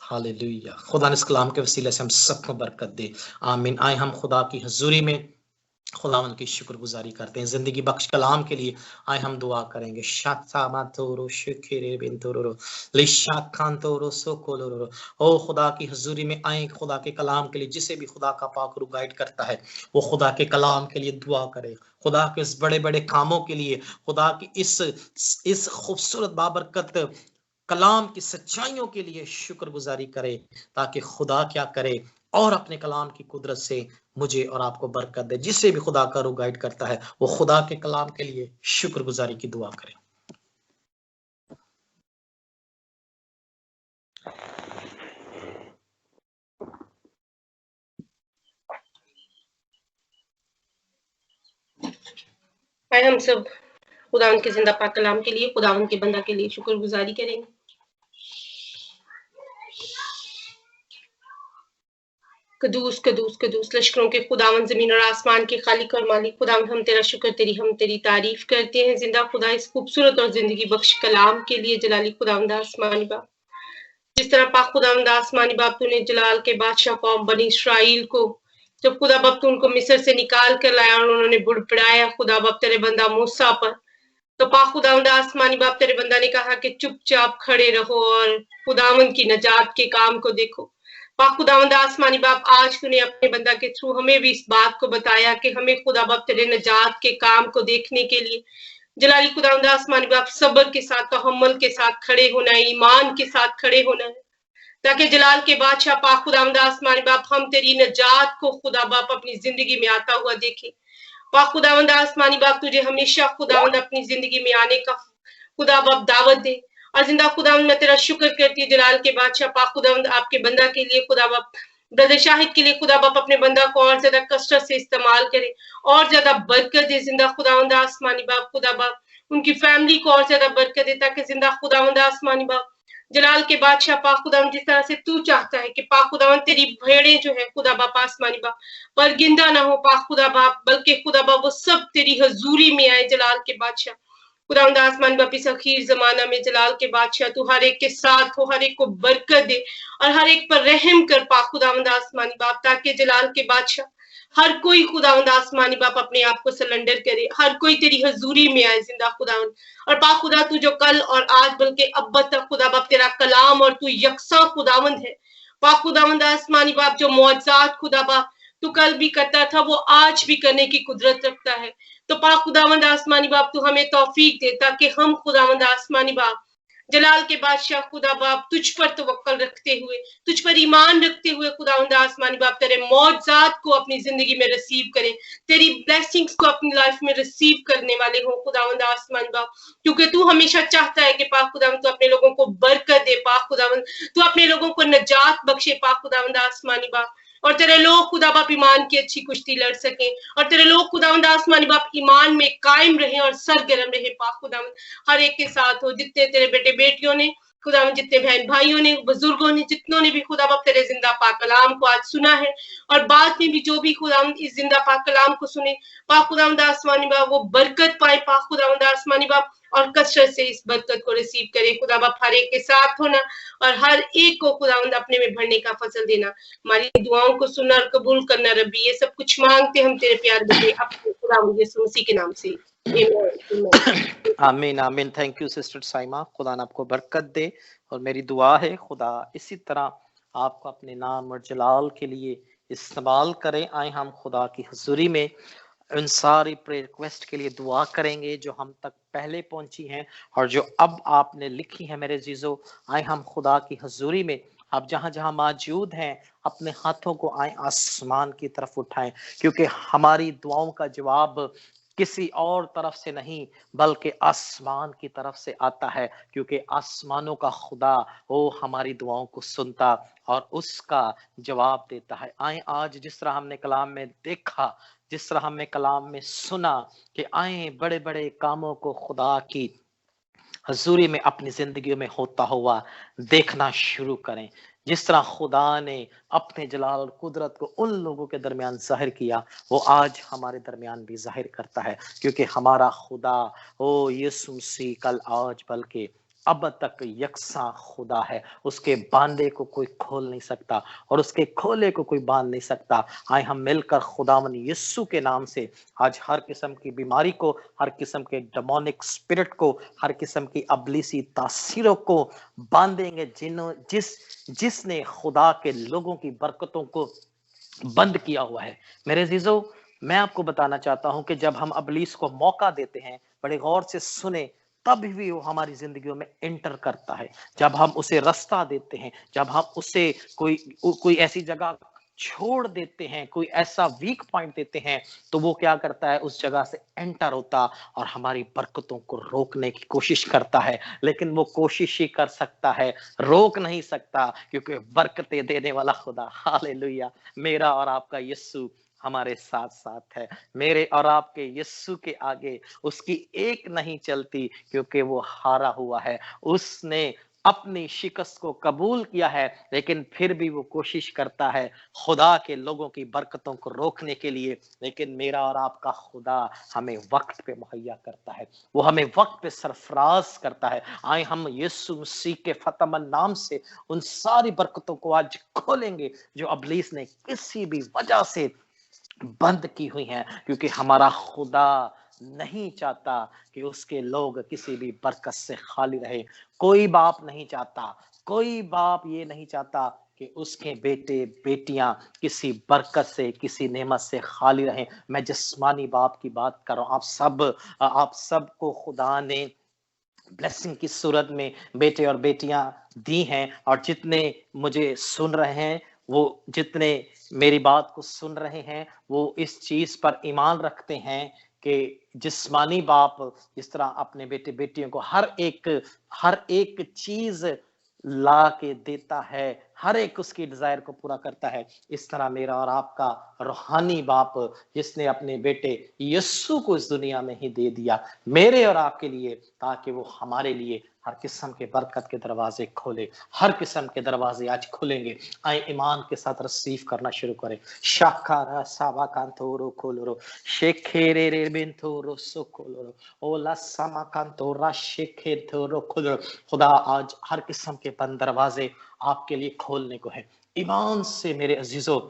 Speaker 1: हालेलुया। खुदा ने इस कलाम के वसीले से हम सबको बरकत दे। आमीन। आए हम खुदा की हज़ूरी में खुदावंद की शुक्रगुजारी करते हैं ज़िंदगी बख्श कलाम के लिए। आए हम दुआ करेंगे। ओ खुदा की हजूरी में आए, खुदा के कलाम के लिए। जिसे भी खुदा का पाक रूह गाइड करता है, वो खुदा के कलाम के लिए दुआ करे, खुदा के इस बड़े बड़े कामों के लिए, खुदा की इस खूबसूरत बाबरकत कलाम की सच्चाइयों के लिए शुक्रगुजारी करे, ताकि खुदा क्या करे और अपने कलाम की कुदरत से मुझे और आपको बरकत दे। जिसे भी खुदा का रूह गाइड करता है, वो खुदा के कलाम के लिए शुक्रगुजारी की दुआ करे।
Speaker 3: आए हम सब खुदावंद के जिंदा पाक कलाम के लिए, खुदावंद के बंदा के लिए शुक्रगुजारी करेंगे। कदूस कदूस कदूस लश्करों के खुदावंद, जमीन और आसमान के खालिक और मालिक खुदावंद, हम तेरा शुक्र, हम तेरी तारीफ करते हैं जिंदा खुदा, इस खूबसूरत और जिंदगी बख्श कलाम के लिए। जलाली खुदावंद आसमानी बाप, जिस तरह पाक खुदावंद आसमानी बाप तूने जलाल के बादशाह कौम बनी इसराइल को, जब खुदा बाप तू उनको मिस्र से निकाल कर लाया और उन्होंने बुड़बुड़ाया खुदा बाप तेरे बंदा मूसा पर, तो पाक खुदावंद आसमानी बाप तेरे बंदा ने कहा कि चुपचाप खड़े रहो और खुदावंद की नजात के काम को देखो। पाक खुदावंद आसमानी बाप, आज तूने अपने बंदा के थ्रू हमें भी इस बात को बताया कि हमें खुदा बाप तेरे नजात के काम को देखने के लिए जलाली खुदावंद आसमानी बाप सब्र के साथ, तहम्मुल के साथ खड़े होना है, ईमान के साथ खड़े होना है, ताकि जलाल के बादशाह पाक खुदावंद आसमानी बाप हम तेरी नजात को खुदा बाप अपनी जिंदगी में आता हुआ देखें। पाक खुदावंद आसमानी बाप तुझे हमेशा खुदावंद अपनी जिंदगी में आने का खुदा बाप दावत दे। और जिंदा खुदावंद मैं तेरा शुक्र करती हूँ जलाल के बादशाह पाक खुदावंद आपके बंदा के लिए, खुदा बाप ब्रदर शाहिद के लिए, खुदा बाप अपने बंदा को और ज्यादा कसरत से इस्तेमाल करे, और ज्यादा बरकत दे जिंदा खुदावंद आसमानी बाप। खुदा बाप उनकी फैमिली को और ज्यादा बरकत दे, ताकि जिंदा खुदावंद आसमानी बाप जलाल के बादशाह पाक खुदावंद जिस तरह से तू चाहता है कि पाक खुदावंद तेरी भेड़ें जो है खुदा बाप आसमानी बाप पर गिंदा ना हो पाक खुदा बाप, बल्कि खुदा बाप वो सब तेरी हजूरी में आए जलाल के बादशाह। खुदावंद आसमानी बाप इस अखीर जमाना में जलाल के बादशाह तू हर एक के साथ हो, हर एक को बरकत दे और हर एक पर रहम कर पाक खुदावंद आसमानी बाप, ताकि जलाल के बादशाह हर कोई खुदावंद आसमानी बाप अपने आप को सरेंडर करे, हर कोई तेरी हजूरी में आए जिंदा खुदावंद। और पाक खुदा तू जो कल और आज बल्कि अब तक खुदा बाप तेरा कलाम और तू यकसा खुदावंद है। पाक खुदावंद आसमानी बाप जो मौजज़ात खुदा बाप तू कल भी करता था, वो आज भी करने की कुदरत रखता है। तो पाक खुदावंद आसमानी बाप तू हमें तौफीक दे, ताकि हम खुदावंद आसमानी बाप जलाल के बादशाह खुदा बाप तुझ पर तवक्कल रखते हुए, तुझ पर ईमान रखते हुए खुदावंद आसमानी बाप तेरे मौजज़ात को अपनी जिंदगी में रिसीव करें, तेरी ब्लेसिंग्स को अपनी लाइफ में रिसीव करने वाले हो खुदावंद आसमानी बाप। क्योंकि तू हमेशा चाहता है कि पाक खुदावंद तू अपने लोगों को बरकत दे, पाक खुदावंद तू अपने लोगों को नजात बख्शे पाक खुदावंद आसमानी बाप, और तेरे लोग खुदा बाप ईमान की अच्छी कुश्ती लड़ सकें, और तेरे लोग खुदावंद आसमानी बाप ईमान में कायम रहे और सरगर्म रहे पाक खुदावंद। हर एक के साथ हो, जितने तेरे बेटे बेटियों ने खुदावंद, जितने बहन भाइयों ने, बुजुर्गों ने, जितनों ने भी खुदा बाप तेरे जिंदा पाक कलाम को आज सुना है, और बाद में भी जो भी खुदावंद इस जिंदा पाक कलाम को सुने पाक खुदावंद आसमानी बाप वो बरकत पाए पाक खुदावंद आसमानी बाप, और कसरत से इस बरकत को रिसीव करे खुदा बाप। हर एक के साथ होना और हर एक को खुदावंद अपने में भरने का फसल देना, हमारी दुआओं को सुनना और कबूल करना रब्बी। ये सब कुछ मांगते हम तेरे प्यार बेटे अपने खुदावंद यीशु मसीह के नाम से,
Speaker 1: आमीन आमीन। थैंक यू सिस्टर साइमा, खुदा ने आपको बरकत दे। और मेरी दुआ है खुदा इसी तरह आपको अपने नाम और जलाल के लिए इस्तेमाल करें। आए हम खुदा की हुजूरी में उन सारी प्रेयर रिक्वेस्ट के लिए दुआ करेंगे जो हम तक पहले पहुंची हैं और जो अब आपने लिखी है। मेरे जीजो, आए हम खुदा की हुजूरी में, आप जहां जहां मौजूद हैं अपने हाथों को आए आसमान की तरफ उठाएं, क्योंकि हमारी दुआओं का जवाब किसी और तरफ से नहीं बल्कि आसमान की तरफ से आता है, क्योंकि आसमानों का खुदा वो हमारी दुआओं को सुनता और उसका जवाब देता है। आए आज जिस तरह हमने कलाम में देखा, जिस तरह हमने कलाम में सुना कि आए बड़े-बड़े कामों को खुदा की हजूरी में अपनी जिंदगी में होता हुआ देखना शुरू करें। जिस तरह खुदा ने अपने जलाल और कुदरत को उन लोगों के दरमियान जाहिर किया, वो आज हमारे दरमियान भी जाहिर करता है, क्योंकि हमारा खुदा ओ यीशु मसीह कल आज बल्कि अब तक यकसा खुदा है। उसके बांधे को कोई खोल नहीं सकता और उसके खोले को कोई बांध नहीं सकता। आए हम मिलकर खुदावन यीशु के नाम से आज हर किस्म की बीमारी को, हर किस्म के डेमोनिक स्पिरिट को, हर किस्म की अबलीसी तासीरों को बांधेंगे जिसने खुदा के लोगों की बरकतों को बंद किया हुआ है। मेरे अजीजों, मैं आपको बताना चाहता हूं कि जब हम अबलीस को मौका देते हैं, बड़े गौर से सुने, तब भी वो हमारी जिंदगियों में एंटर करता है। जब हम उसे रास्ता देते हैं, जब हम उसे कोई ऐसी जगह छोड़ देते हैं, कोई ऐसा वीक पॉइंट देते हैं, तो वो क्या करता है, उस जगह से एंटर होता और हमारी बरकतों को रोकने की कोशिश करता है। लेकिन वो कोशिश ही कर सकता है, रोक नहीं सकता, क्योंकि बरकतें देने वाला खुदा, हालेलुया, मेरा और आपका यीशु हमारे साथ साथ है। मेरे और आपके यीशु के आगे उसकी एक नहीं चलती, क्योंकि वो हारा हुआ है। उसने अपनी शिकस्त को कबूल किया है, लेकिन फिर भी वो कोशिश करता है खुदा के लोगों की बरकतों को रोकने के लिए। लेकिन मेरा और आपका खुदा हमें वक्त पे मुहैया करता है, वो हमें वक्त पे सरफराज करता है। आए हम यीशु मसीह के फतमन नाम से उन सारी बरकतों को आज खोलेंगे जो अबलीस ने किसी भी वजह से बंद की हुई हैं, क्योंकि हमारा खुदा नहीं चाहता कि उसके लोग किसी भी बरकत से खाली रहे। कोई बाप नहीं चाहता, कोई बाप ये नहीं चाहता कि उसके बेटे बेटियां किसी बरकत से, किसी नेमत से खाली रहें। मैं जिस्मानी बाप की बात कर रहा हूं। आप सबको खुदा ने ब्लेसिंग की सूरत में बेटे और बेटियां दी हैं, और जितने मुझे सुन रहे हैं, वो जितने मेरी बात को सुन रहे हैं, वो इस चीज पर ईमान रखते हैं कि जिस्मानी बाप जिस तरह अपने बेटे बेटियों को हर एक चीज ला के देता है, हर एक उसकी डिजायर को पूरा करता है, इस तरह मेरा और आपका रूहानी बाप जिसने अपने बेटे यीशु को इस दुनिया में ही दे दिया मेरे और आपके लिए, ताकि वो हमारे लिए हर किस्म के बरकत के दरवाजे खोले। हर किस्म के दरवाजे आज खुलेंगे। आए ईमान के साथ रिसीव करना शुरू करें। शाखारा सावा कांतोरो खोलोरो शेखेरे रे बिंतोरो सोकोलोरो ओला सामा कांतोरा शेखेथोरो खोलोरो। खुदा आज हर किस्म के बंद दरवाजे आपके लिए खोलने को है। ईमान से मेरे अजीजों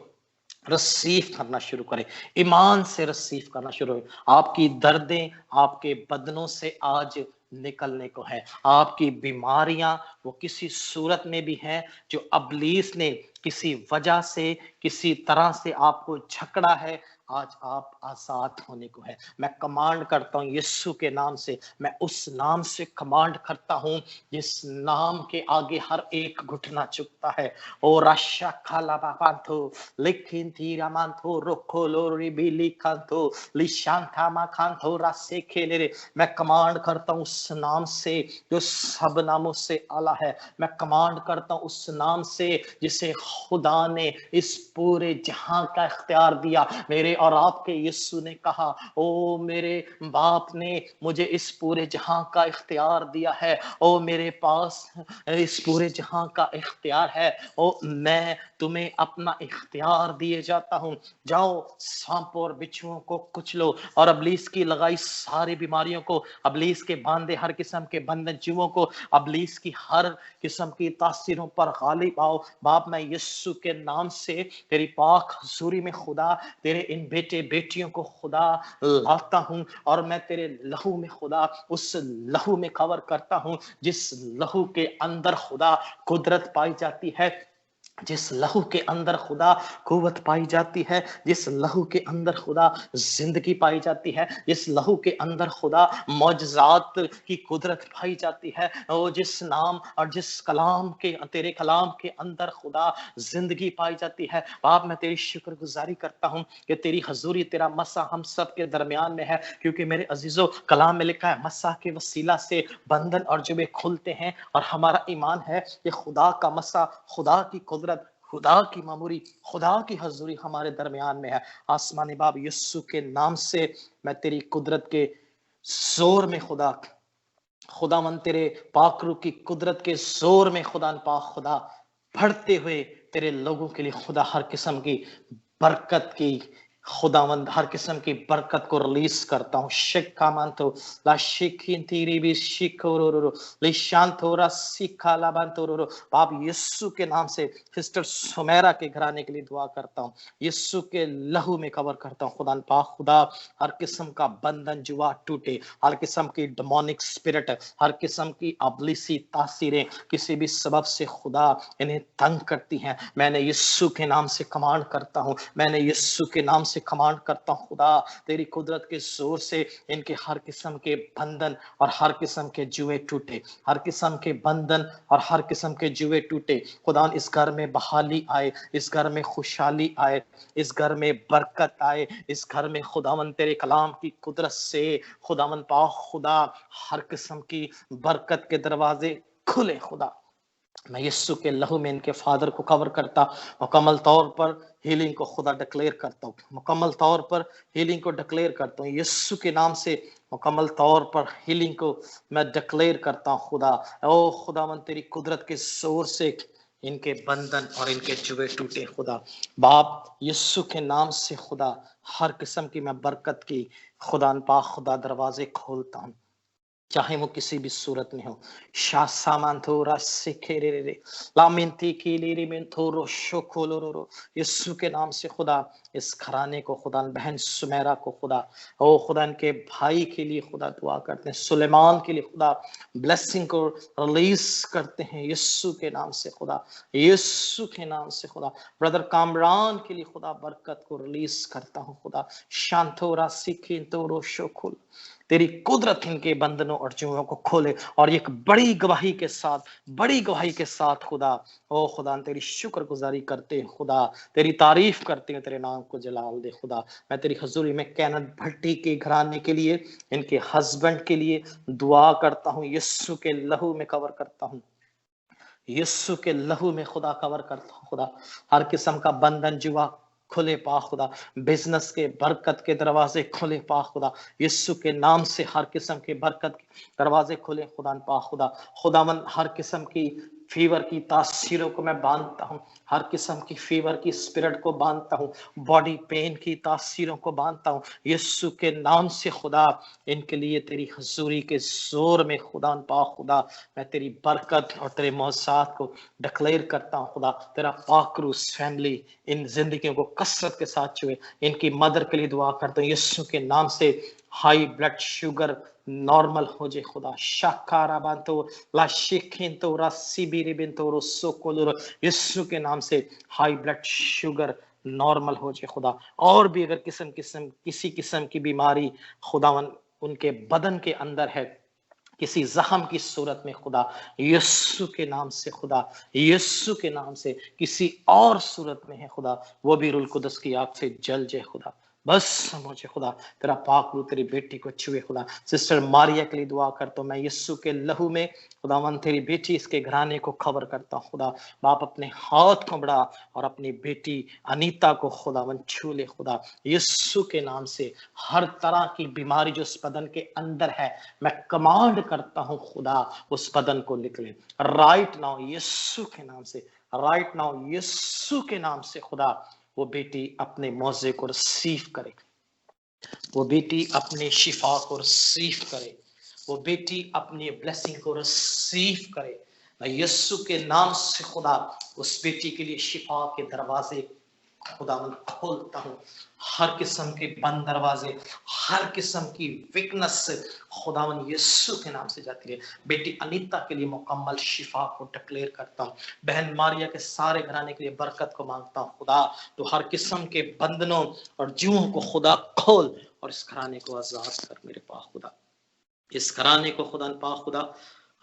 Speaker 1: रिसीव करना शुरू करें, ईमान से रिसीव करना शुरू करें। आपकी दर्दें आपके बदनों से आज निकलने को है। आपकी बीमारियां वो किसी सूरत में भी हैं जो अबलीस ने किसी वजह से, किसी तरह से आपको झकड़ा है, आज आप आजाद होने को है। मैं कमांड करता हूं यीशु के नाम से, मैं उस नाम से कमांड करता हूं जिस नाम के आगे हर एक घुटना चुकता है। ओ राशा खाला बापांथो लिखिन थीरा मांथो रोखो लोरी बिली कांथो लिशांथा मा कांथो रासे खेले रे। मैं कमांड करता हूं उस नाम से जो सब नामों से आला है। मैं कमांड करता हूं उस नाम से जिसे खुदा ने इस पूरे जहां का इख्तियार दिया। मेरे और आपके यीशु ने कहा, ओ मेरे बाप ने मुझे इस पूरे जहां का इख्तियार दिया है, ओ मेरे पास इस पूरे जहां का इख्तियार है, ओ मैं तुम्हें अपना इख्तियार दिए जाता हूं। जाओ सांपों और बिच्छुओं को कुचलो और अबलीस की लगाई सारी बीमारियों को, अबलीस के बांधे हर किस्म के बंधन जीवों को, अबलीस की हर किस्म की तासीरों पर गालिब आओ। बाप मैं यीशु के नाम से तेरी पाक हुजूरी में खुदा तेरे इन बेटे बेटियों को खुदा लाता हूं, और मैं तेरे लहू में खुदा उस लहू में कवर करता हूं जिस लहू के अंदर खुदा कुदरत पाई जाती है। जिस लहू के अंदर खुदा कुव्वत पाई जाती है, जिस लहू के अंदर खुदा जिंदगी पाई जाती है, जिस लहू के अंदर खुदा मौजज़ात की कुदरत पाई जाती है, और जिस नाम और जिस कलाम के तेरे कलाम के अंदर खुदा जिंदगी पाई जाती है। बाप मैं तेरी शुक्रगुजारी करता हूँ कि तेरी हजूरी तेरा मसा हम सब के दरमियान में है, क्योंकि मेरे अजीजों कलाम में लिखा है मसा के वसीला से बंधन और जुबे खुलते हैं, और हमारा ईमान है कि खुदा का मसा, खुदा की कुदरत, खुदा की मामूरी, खुदा की हजूरी हमारे दरमियान में है। आसमानी बाप यीशु के नाम से मैं तेरी कुदरत के जोर में खुदावन तेरे पाकरू की कुदरत के जोर में खुदा बढ़ते हुए तेरे लोगों के लिए खुदा हर किस्म की बरकत की, खुदावंद हर किस्म की बरकत को रिलीज करता हूँ। शिक्का मानतो ला शिकिन तीरी भी शिकोरो लिशांतोरा सिखा लाबांतोरो। बाप यीशु के नाम से सिस्टर सुमेरा के घराने के लिए दुआ करता हूँ, यीशु के लहू में कवर करता हूँ। खुदा पाक खुदा हर किस्म का बंधन जुआ टूटे, हर किस्म की डेमोनिक स्पिरिट, हर किस्म की अबलीसी तासीरें किसी भी सबब से खुदा इन्हें तंग करती हैं, मैंने यीशु के नाम से कमांड करता हूँ, मैंने यीशु के नाम से कमांड करता हूँ। खुदा तेरी कुदरत के जोर से इनके हर किस्म के बंधन और हर किस्म के जुए टूटे, हर किस्म के बंधन और हर किस्म के जुए टूटे। खुदा इस घर में बहाली आए, इस घर में खुशहाली आए, इस घर में बरकत आए, इस घर में खुदावन तेरे कलाम की कुदरत से खुदावन पाक खुदा हर किस्म की बरकत के दरवाजे खुले। खुदा मैं यीशु के लहू में इनके फादर को कवर करता, मुकम्मल तौर पर हीलिंग को खुदा डिक्लेयर करता हूँ, मुकम्मल तौर पर हीलिंग को डिक्लेयर करता हूँ यीशु के नाम से, मुकम्मल तौर पर हीलिंग को मैं डिक्लेयर करता हूँ। खुदा ओ खुदावन तेरी कुदरत के जोर से इनके बंधन और इनके जुए टूटे। खुदा बाप यीशु के नाम से खुदा हर किस्म की मैं बरकत की खुदा पाक खुदा दरवाजे खोलता हूँ, चाहे वो किसी भी सूरत में हो। शासामांथोरा सिखेरे लामिंती की लीरी में थोरो शोकोलोरो। यीशु के नाम से खुदा इस घराने को, खुदा बहन सुमेरा को खुदा, ओ खुदा इनके भाई के लिए खुदा दुआ करते हैं, सुलेमान के लिए खुदा ब्लेसिंग को रिलीज करते हैं यीशु के नाम से। खुदा यीशु के नाम से खुदा ब्रदर कामरान के लिए खुदा बरकत को रिलीज करता हूँ। खुदा शांतोरा सिखिन तोरो शोकुल तेरी कुदरत इनके बंधनों और जुओं को खोले, और एक बड़ी गवाही के साथ खुदा ओ खुदा तेरी शुक्रगुजारी करते हैं, खुदा तेरी तारीफ करते हैं, तेरे नाम को जलाल दे। खुदा मैं तेरी हजूरी में कैनत भट्टी के घराने के लिए, इनके हस्बैंड के लिए दुआ करता हूँ, यीशु के लहू में कवर करता हूँ, यीशु के लहू में खुदा कवर करता हूँ। खुदा हर किस्म का बंधन जुआ खुले पा खुदा, बिजनेस के बरकत के दरवाजे खुले पा खुदा, यीशु के नाम से हर किस्म के बरकत के दरवाजे खुले खुदा पा खुदा। खुदावन हर किस्म की फीवर की तासीरों को मैं बांधता हूँ, हर किस्म की फीवर की स्पिरिट को बांधता हूँ, बॉडी पेन की तासीरों को बांधता हूँ यीशु के नाम से। खुदा इनके लिए तेरी हजूरी के जोर में खुदा पाक खुदा मैं तेरी बरकत और तेरे मौसात को डिक्लेयर करता हूँ। खुदा तेरा पाकरूस फैमिली इन जिंदगियों को कसरत के साथ छुए, इनकी मदर के लिए दुआ करता हूँ यीशु के नाम से। हाई ब्लड शुगर नॉर्मल हो जाए खुदा, शाकारा बांतो ला शिखिन तो रस्सी बीरी बिंतो रस्सो कोलोरो, यीशु के नाम से हाई ब्लड शुगर नॉर्मल हो जाए खुदा। और भी अगर किसी किस्म की बीमारी खुदावन उनके बदन के अंदर है, किसी जख्म की सूरत में खुदा यीशु के नाम से, खुदा यीशु के नाम से किसी और सूरत में है खुदा, वो भी रूल कुदस की आग से जल जाए खुदा। बस मुझे खुदा तेरा पाक रू तेरी बेटी को छुए खुदा। सिस्टर मारिया के लिए दुआ करता हूँ मैं यीशु के लहू में खुदावन तेरी बेटी इसके घराने को खबर करता हूँ। खुदा बाप अपने हाथ को बढ़ा और अपनी बेटी अनीता को खुदावन छू ले खुदा यीशु के नाम से। हर तरह की बीमारी जो उस बदन के अंदर है मैं कमांड करता हूँ खुदा उस बदन को निकले राइट नाउ यीशु के नाम से, राइट नाउ यीशु के नाम से। खुदा वो बेटी अपने मौजे को रिसीव करे, वो बेटी अपने शिफा को रिसीव करे, वो बेटी अपनी ब्लेसिंग को रिसीव करे। मैं यीशु के नाम से खुदा उस बेटी के लिए शिफा के दरवाजे खुदावन खोलता हूँ हर किस्म के बंद दरवाजे, हर किस्म की वीकनेस खुदावन यीशु के नाम से जाती है। बेटी अनीता के लिए मुकम्मल शिफा को डिक्लेयर करता हूँ। बहन मारिया के सारे घराने के लिए बरकत को मांगता हूँ। खुदा तो हर किस्म के बंधनों और जुओं को खुदा खोल और इस घराने को आजाद कर मेरे पास खुदा। इस घराने को खुदा पा खुदा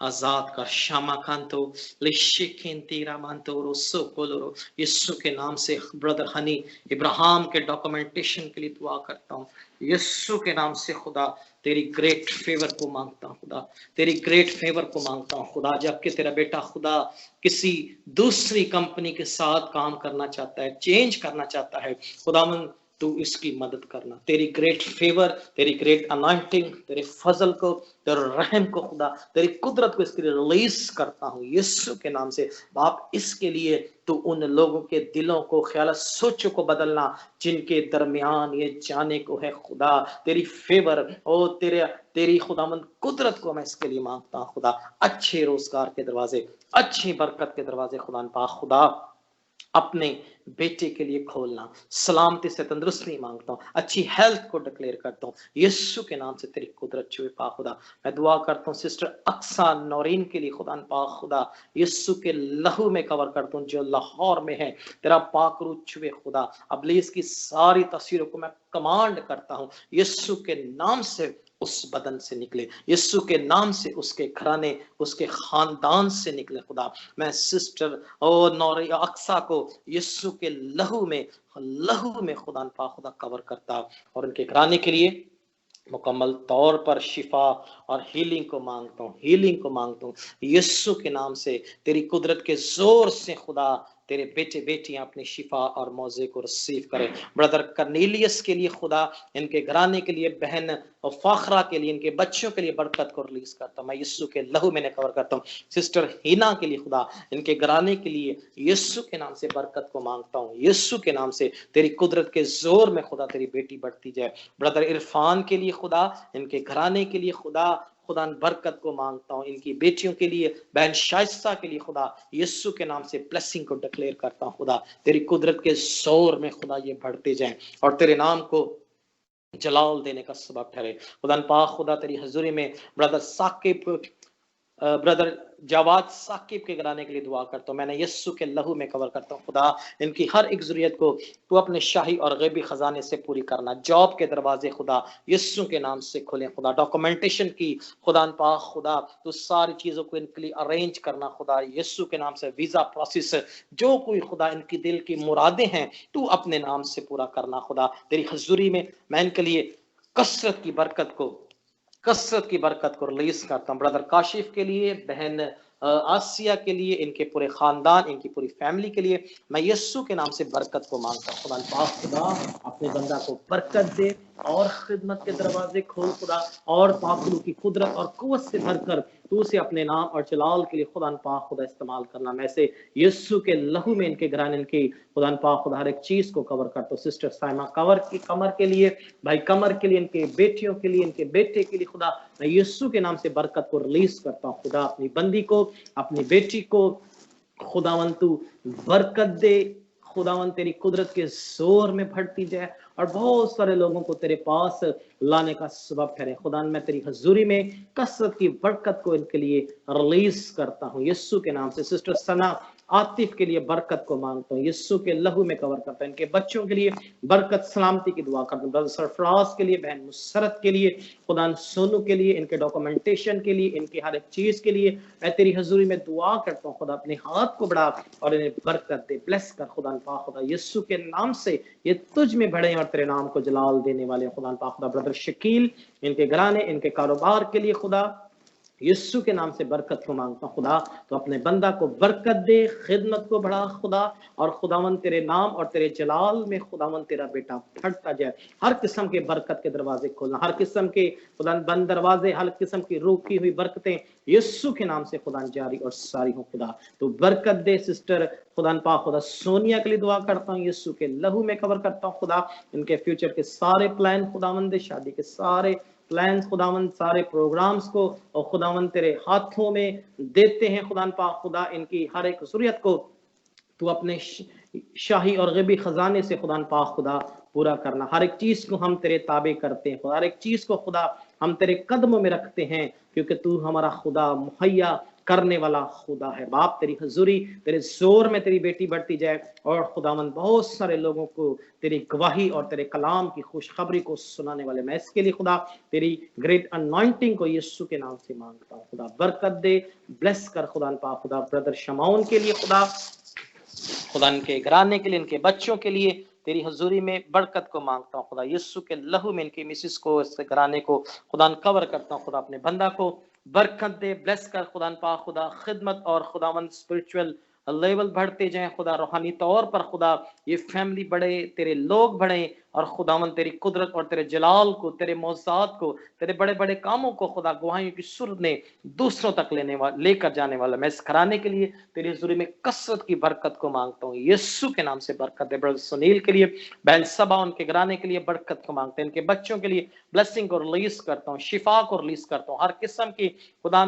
Speaker 1: आजाद कर। शामा कांतो लिशिकिंतीरा मांतो रोसो कोलोरो यीशु के नाम से ब्रदर हनी इब्राहिम के डॉक्यूमेंटेशन के लिए दुआ करता हूँ। यीशु के नाम से खुदा तेरी ग्रेट फेवर को मांगता हूँ खुदा, तेरी ग्रेट फेवर को मांगता हूँ खुदा। जबकि तेरा बेटा खुदा किसी दूसरी कंपनी के साथ काम करना चाहता है, चेंज करना चाहता है, खुदावन तू इसकी मदद करना। तेरी ग्रेट फेवर, तेरी ग्रेट अनॉइंटिंग, तेरे फजल को, तेरे रहम को खुदा, तेरी कुदरत को इसके लिए रिलीज करता हूँ यीशु के नाम से। बाप इसके लिए तू उन लोगों के दिलों को, ख्याल, सोचों को बदलना जिनके दरमियान ये जाने को है खुदा। तेरी फेवर और तेरी खुदामंद कुदरत को मैं इसके लिए मांगता हूँ खुदा। अच्छे रोजगार के दरवाजे, अच्छी बरकत के दरवाजे खुदा अपने बेटे के लिए खोलना। सलामती से तंदुरुस्ती मांगता हूँ, अच्छी हेल्थ को डिक्लेयर करता हूँ यीशु के नाम से। तेरी कुदरत छुए पा खुदा। मैं दुआ करता हूँ सिस्टर अक्सा नौरीन के लिए खुदा पा खुदा, यीशु के लहू में कवर करता हूँ जो लाहौर में है। तेरा पाक रूह छुए खुदा। अबलीस की सारी तस्वीरों को मैं कमांड करता हूँ यीशु के नाम से उस बदन से निकले, यीशु के नाम से उसके घराने, उसके खानदान से निकले खुदा। मैं सिस्टर और नौरी अक्सा को यीशु के लहू में खुदा पा खुदा कवर करता और उनके घराने के लिए मुकम्मल तौर पर शिफा और हीलिंग को मांगता हूँ यीशु के नाम से। तेरी कुदरत के जोर से खुदा तेरे बेटे बेटियां अपनी शिफा और मौजे को रिसीव करें। ब्रदर कर्नेलियस के लिए खुदा, इनके घराने के लिए, बहन फाखरा के लिए, इनके बच्चों के लिए बरकत को रिलीज करता हूँ मैं यीशु के लहू में कवर करता हूँ। सिस्टर हिना के लिए खुदा, इनके घराने के लिए यीशु के नाम से बरकत को मांगता हूँ यीशु के नाम से। तेरी कुदरत के जोर में खुदा तेरी बेटी बढ़ती जाए। ब्रदर इरफान के लिए खुदा, इनके घराने के लिए खुदा बरकत को मांगता हूँ। इनकी बेटियों के लिए, बहन शाइस्ता के लिए खुदा यीशु के नाम से ब्लेसिंग को डिक्लेयर करता हूँ खुदा। तेरी कुदरत के जोर में खुदा ये बढ़ते जाएं और तेरे नाम को जलाल देने का सबब ठहरे। खुदा पाक खुदा तेरी हजूरी में ब्रदर जवाद साकिब के घराने के लिए दुआ करता हूँ। मैंने यीशु के लहू में कवर करता हूँ खुदा। इनकी हर एक जरूरत को तू अपने शाही और गैबी खजाने से पूरी करना। जॉब के दरवाजे खुदा यीशु के नाम से खोले खुदा। डॉक्यूमेंटेशन की खुदा पाक खुदा तू सारी चीजों को इनके लिए अरेंज करना खुदा यीशु के नाम से। वीजा प्रोसेस, जो कोई खुदा इनकी दिल की मुरादें हैं तू अपने नाम से पूरा करना खुदा। तेरी हजूरी में मैं इनके लिए कसरत की बरकत को रिलीज करता हूँ। ब्रदर काशिफ के लिए, बहन आसिया के लिए, इनके पूरे खानदान, इनकी पूरी फैमिली के लिए मैं यीशु के नाम से बरकत को मांगता हूँ। खुदा पाक खुदा अपने बंदा को बरकत दे और खिदमत के दरवाजे खोल खुदा, और पाकलू की कुदरत और कुव्वत से भरकर तू उसे अपने नाम और जलाल के लिए खुदा पाक खुदा इस्तेमाल करना। मैं से यीशु के लहू में इनके घराने, इनकी खुदा पाक खुदा हर एक चीज को कवर करता हूँ। सिस्टर साइमा कमर के लिए, भाई कमर के लिए, इनके बेटियों के लिए, इनके बेटे के लिए खुदा मैं यीशु के नाम से बरकत को रिलीज करता हूँ खुदा। अपनी बंदी को, अपनी बेटी को खुदावन तू बरकत दे। खुदावन तेरी कुदरत के जोर में बढ़ती जाए और बहुत सारे लोगों को तेरे पास लाने का सबब ठहरे। खुदा मैं तेरी हजूरी में कसरत की बरकत को इनके लिए रिलीज करता हूँ यीशु के नाम से। सिस्टर सना आतिफ के लिए बरकत को मांगता हूँ यीशु के लहू में कवर करता हूँ। इनके बच्चों के लिए बरकत सलामती की दुआ करता हूँ। ब्रदर सरफराज के लिए, बहन मुसरत के लिए, खुदा सोनू के लिए, इनके डॉक्यूमेंटेशन के लिए, इनकी हर एक चीज के लिए मैं तेरी हजूरी में दुआ करता हूँ। खुदा अपने हाथ को बढ़ा और इन्हें बरकत दे, ब्लेस कर खुदा पाक खुदा यीशु के नाम से। ये तुझ में बढ़े और तेरे नाम को जलाल देने वाले खुदा पाक खुदा। ब्रदर शकील, इनके घराने, इनके कारोबार के लिए खुदा यीशु के नाम से बरकत को मांगता हूं खुदा। तो अपने बंदा को बरकत दे, खिदमत को बढ़ा खुदा, और खुदावन तेरे नाम और तेरे जलाल में खुदावन तेरा बेटा फटता जाए। हर किस्म के बरकत के दरवाजे खोलना, हर किस्म के खुदा बंद दरवाजे, हर किस्म की रोकी हुई बरकतें यीशु के नाम से खुदा जारी और सारी हो खुदा। तो बरकत दे। सिस्टर खुदा पाक खुदा सोनिया के लिए दुआ करता हूँ यीशु के लहू में कवर करता हूँ खुदा। इनके फ्यूचर के सारे प्लान खुदावंद, शादी के सारे प्लान खुदावंद, सारे प्रोग्राम्स को और खुदावंद तेरे हाथों में देते हैं खुदा पाक खुदा। इनकी हर एक जरूरत को तू अपने शाही और गैबी खजाने से खुदा पाक खुदा पूरा करना। हर एक चीज को हम तेरे ताबे करते हैं खुदा, हर एक चीज को खुदा हम तेरे कदमों में रखते हैं, क्योंकि तू हमारा खुदा मुहैया करने वाला खुदा है। बाप तेरी हजूरी, तेरे जोर में तेरी बेटी बढ़ती जाए और खुदावंद बहुत सारे लोगों को तेरी गवाही और तेरे कलाम की खुशखबरी को सुनाने वाले, मैं इसके लिए खुदा तेरी ग्रेट अनॉइंटिंग को यीशु के नाम से मांगता हूँ। खुदा बरकत दे, ब्लेस कर खुदा पाक खुदा ब्रदर शमौन के लिए खुदा, खुदा इनके घराने के लिए, इनके बच्चों के लिए तेरी हजूरी में बरकत को मांगता हूँ खुदा। यीशु के लहू में इनकी मिसिस को, इसके घराने को खुदा कवर करता हूँ खुदा। अपने बंदा को बरकत दे, ब्लेस कर खुदा पाक खुदा। खिदमत और खुदावंद स्पिरिचुअल लेवल बढ़ते जाएं खुदा, रूहानी तौर पर खुदा ये फैमिली बढ़े, तेरे लोग बढ़े और खुदावंद तेरी कुदरत और तेरे जलाल को, तेरे मौजूद को, तेरे बड़े बड़े कामों को खुदा गवाहियों की सुर ने दूसरों तक लेकर जाने वाला, मैं इस घराने के लिए तेरी हजूरी में कसरत की बरकत को मांगता हूँ। यीशु के नाम से बरकत दे। ब्रदर सुनील के लिए, बहन सबा उनके घराने के लिए बरकत को मांगते हैं। इनके बच्चों के लिए ब्लेसिंग को रिलीज करता हूँ, शिफा को रिलीज करता हूँ। हर किस्म की खुदा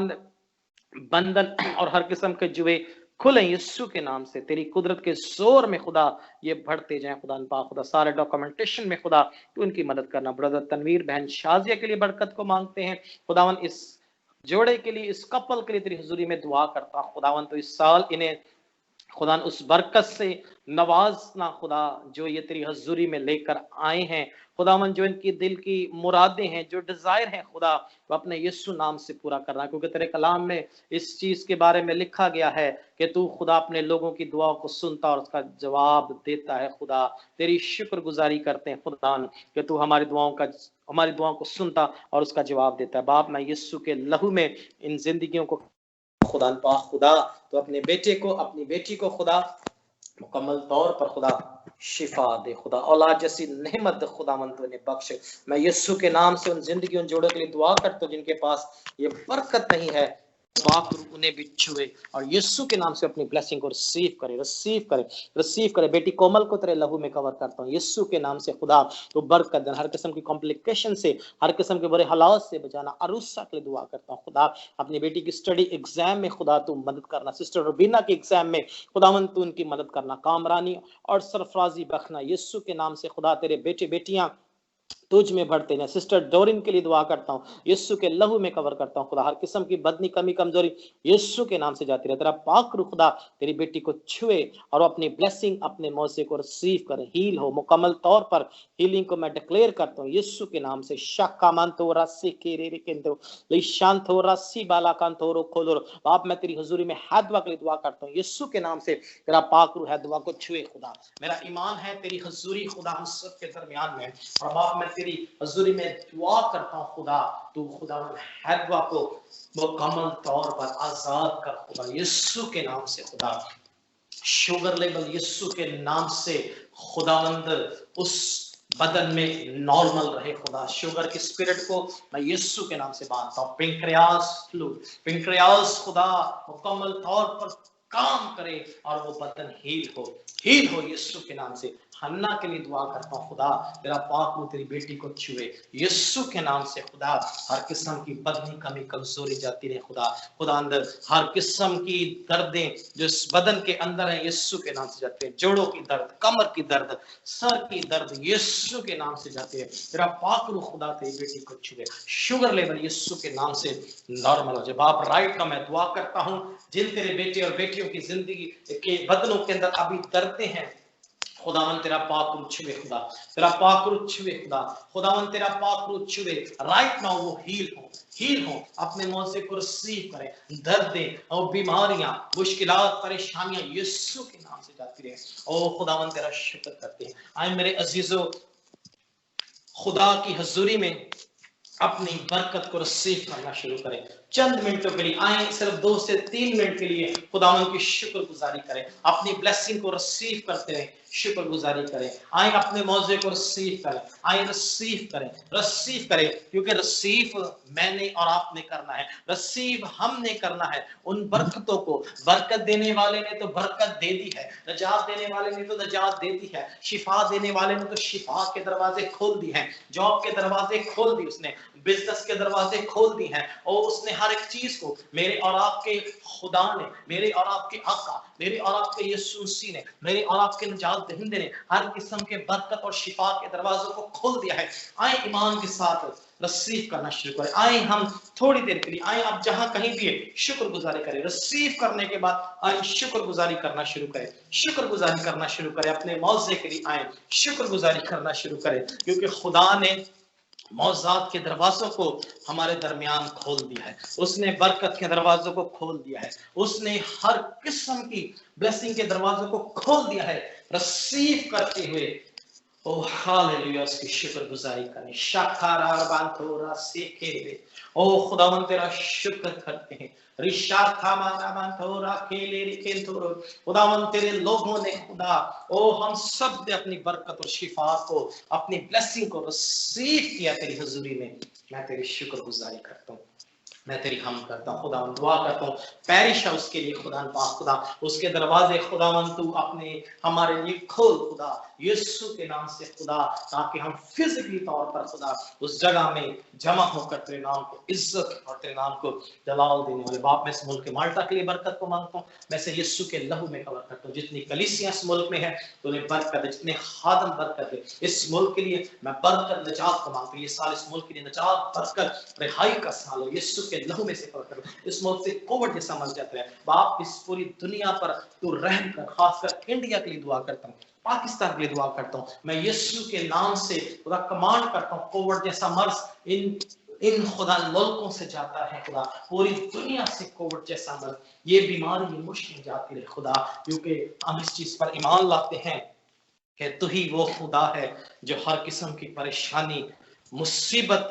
Speaker 1: बंधन और हर किस्म के जुए खुले यीशु के नाम से। तेरी कुदरत के जोर में खुदा ये बढ़ते जाएं खुदा पाक खुदा। सारे डॉक्यूमेंटेशन में खुदा तू उनकी मदद करना। ब्रदर तनवीर, बहन शाजिया के लिए बरकत को मांगते हैं खुदावन। इस जोड़े के लिए, इस कपल के लिए तेरी हुजूरी में दुआ करता हूं खुदावन। तो इस साल इन्हें खुदा उस बरकत से नवाजना खुदा, जो ये तेरी हजूरी में लेकर आए हैं खुदावन। जो इनकी दिल की मुरादें हैं, जो डिजायर हैं खुदा, वो अपने यीशु नाम से पूरा करना, क्योंकि तेरे कलाम में इस चीज के बारे में लिखा गया है कि तू खुदा अपने लोगों की दुआओं को सुनता और उसका जवाब देता है खुदा। तेरी शुक्रगुजारी करते हैं खुदा कि तू हमारी दुआओं को सुनता और उसका जवाब देता है। बाप, मैं यीशु के लहू में इन जिंदगियों को खुदा पाक खुदा, तो अपने बेटे को, अपनी बेटी को खुदा मुकम्मल तौर पर खुदा शिफा दे खुदा। औलाद जैसी नेमत खुदावंद तो इन्हें बख्श। मैं यीशु के नाम से उन जिंदगी, उन जोड़ों के लिए दुआ करता हूं जिनके पास ये बरकत नहीं है, पाक उन्हें भी छुए और यीशु के नाम से अपनी ब्लेसिंग को रिसीव करे। बेटी कोमल को तेरे लहू में कवर करता हूँ यीशु के नाम से खुदा। तो बरकत देना, हर किस्म की कॉम्प्लिकेशन से, हर किस्म के बुरे हालात से बचाना। अरुसा के लिए दुआ करता हूँ खुदा। अपनी बेटी की स्टडी एग्जाम में खुदा तू मदद करना। सिस्टर रुबीना के एग्जाम में खुदावन तू उनकी मदद करना। कामरानी और सरफराजी बख्शना यीशु के नाम से खुदा। तेरे बेटे बेटियां तुझ में बढ़ते हैं। सिस्टर डोरिन के लिए दुआ करता हूँ, यीशु के लहू में कवर करता हूँ खुदा। हर किस्म की बदनी, कमी, कमजोरी यीशु के नाम से जाती रहे। तेरा पाक रूह खुदा तेरी बेटी को छुए और अपनी ब्लेसिंग, अपने मौजे को रिसीव करे। हील हो मुकम्मल तौर पर। हीलिंग को मैं डिक्लेयर करता हूँ यीशु के नाम से। शाकामांतो रासी केरे केंद्रो लिशांतो रासी बालाकांतो रो खोलो। बाप, मैं तेरी हुजूरी में हैदवा के लिए दुआ करता हूँ यीशु के नाम से। तेरा पाक रूह हैदवा को छुए खुदा। मेरा ईमान है तेरी हुजूरी खुदा हम सब के दरमियान में। और बाप, मैं तेरी हजूरी में दुआ करता हूं खुदा, तू खुदा हैदवा को मुकम्मल तौर पर आजाद कर खुदा यीशु के नाम से खुदा। शुगर लेवल यीशु के नाम से खुदावंद उस बदन में नॉर्मल रहे खुदा। शुगर की स्पिरिट को मैं यीशु के नाम से बांधता हूँ। पिंक्रियास खुदा मुकम्मल तौर पर काम करे और वो बदन हील हो यीशु के नाम से। हन्ना के लिए दुआ करता हूँ खुदा, तेरा पाक रूह तेरी बेटी को छुए यीशु के नाम से खुदा। हर किस्म की बदनी, कमी, कमजोरी जाती रहे खुदा अंदर। हर किस्म की दर्दें जो इस बदन के अंदर है यीशु के नाम से जाते हैं। जोड़ों की दर्द, कमर की दर्द, सर की दर्द यीशु के नाम से जाते हैं। तेरा पाक रूह खुदा तेरी बेटी को छुए। शुगर लेवल यीशु के नाम से नॉर्मल हो जाए। बाप, राइट का मैं दुआ करता हूँ जिन तेरे बेटे और बेटियों की जिंदगी के बदनों के अंदर अभी दर्दें हैं, खुदावन तेरा पाक रूह छुए खुदा। तेरा पाक रूह छुए खुदा। खुदावन तेरा पाक रूह छुए। राइट नाउ वो हील हो अपने मौजे को रिसीव करें। दर्दें और बीमारियां, मुश्किलात, परेशानियां यीशु के नाम से जाती रहे। ओ खुदावन तेरा शुक्र करते हैं। आए मेरे अजीजों, खुदा की हजूरी में अपनी बरकत को रिसीव करना शुरू करें। चंद मिनटों के लिए आए, सिर्फ 2 से 3 मिनट के लिए खुदावन की शुक्रगुजारी करें। अपनी ब्लेसिंग को रिसीव करते रहें, शुक्रगुजारी करें। आए अपने मौजे को रिसीव करें। आए रिसीव करें, क्योंकि रिसीव मैंने और आपने करना है। रिसीव हमने करना है उन बरकतों को। बरकत देने वाले ने तो बरकत दे दी है, नजात देने वाले ने तो नजात दे दी है, शिफा देने वाले ने तो शिफा के दरवाजे खोल दिए हैं, जॉब के दरवाजे खोल दिए उसने, बिजनेस के दरवाजे खोल दिए हैं और उसने हर एक चीज को मेरे और आपके खुदा ने, मेरे और आपके आका, मेरे और आपके यीशु मसीह ने, मेरे और आपके निजात दहिंदे ने हर किस्म के बरकत और शिफा के दरवाजों को खोल दिया है। आए ईमान के साथ रिसीव करना शुरू करें। आए हम थोड़ी देर के लिए आए, आप जहां कहीं भी शुक्रगुजारी करें। रिसीव करने के बाद आए शुक्रगुजारी करना शुरू करें, शुक्रगुजारी करना शुरू करें। अपने मौजे के लिए आए शुक्रगुजारी करना शुरू करें, क्योंकि खुदा ने मौजात के दरवाजों को हमारे दरमियान खोल दिया है। उसने बरकत के दरवाजों को खोल दिया है। उसने हर किस्म की ब्लेसिंग के दरवाजों को खोल दिया है। रिसीव करते हुए ओ हालेलुया उसकी शुक्रगुजारी करें। शाखारा बांथोरा सेकेरे, ओ खुदावन तेरा शुक्र करते हैं। खुदावन तेरे लोगों ने खुदा, ओ हम सब ने अपनी बरकत और शिफा को, अपनी ब्लेसिंग को रिसीव किया तेरी हुजूरी में। मैं तेरी शुक्रगुजारी करता हूँ, मैं तेरी हम करता हूँ खुदावन, दुआ करता हूँ पैरिश है उसके लिए खुदा पाक, खुदा उसके दरवाजे खुदावन तू अपने हमारे लिए खोल खुदा यीशु के नाम से खुदा, ताकि हम फिजिकली तौर पर खुदा उस जगह में जमा होकर तेरे नाम को इज्जत और तेरे नाम को जलाल देने वाले बाप, मैं इस मुल्क के माल्टा के लिए बरकत को मांगता हूँ। मैं से यीशु के लहू में कवर करता हूँ। जितनी कलीसियां इस मुल्क में है तो उन्हें बरकत है, जितने खादम बरकत है इस मुल्क के लिए मैं बरकत निजात को मांगता हूँ। ये साल इस मुल्क के लिए निजात बरकत रिहाई का साल हो। यीशु के लहू में से कवर करो। इस मुल्क से कोविड जैसा मर जाता है बाप, इस पूरी दुनिया पर तू रहम कर। खासकर इंडिया के लिए दुआ करता हूँ, पाकिस्तान के लिए दुआ करता हूँ। मैं यीशु के नाम से खुदा कमांड करता हूँ, कोविड जैसा मर्ज इन खुदा मुल्कों से जाता है खुदा, पूरी दुनिया से कोविड जैसा मर्ज, ये बीमारी ये मुश्किल जाती है खुदा, क्योंकि हम इस चीज पर ईमान लाते हैं कि तू ही वो खुदा है जो हर किस्म की परेशानी, मुसीबत,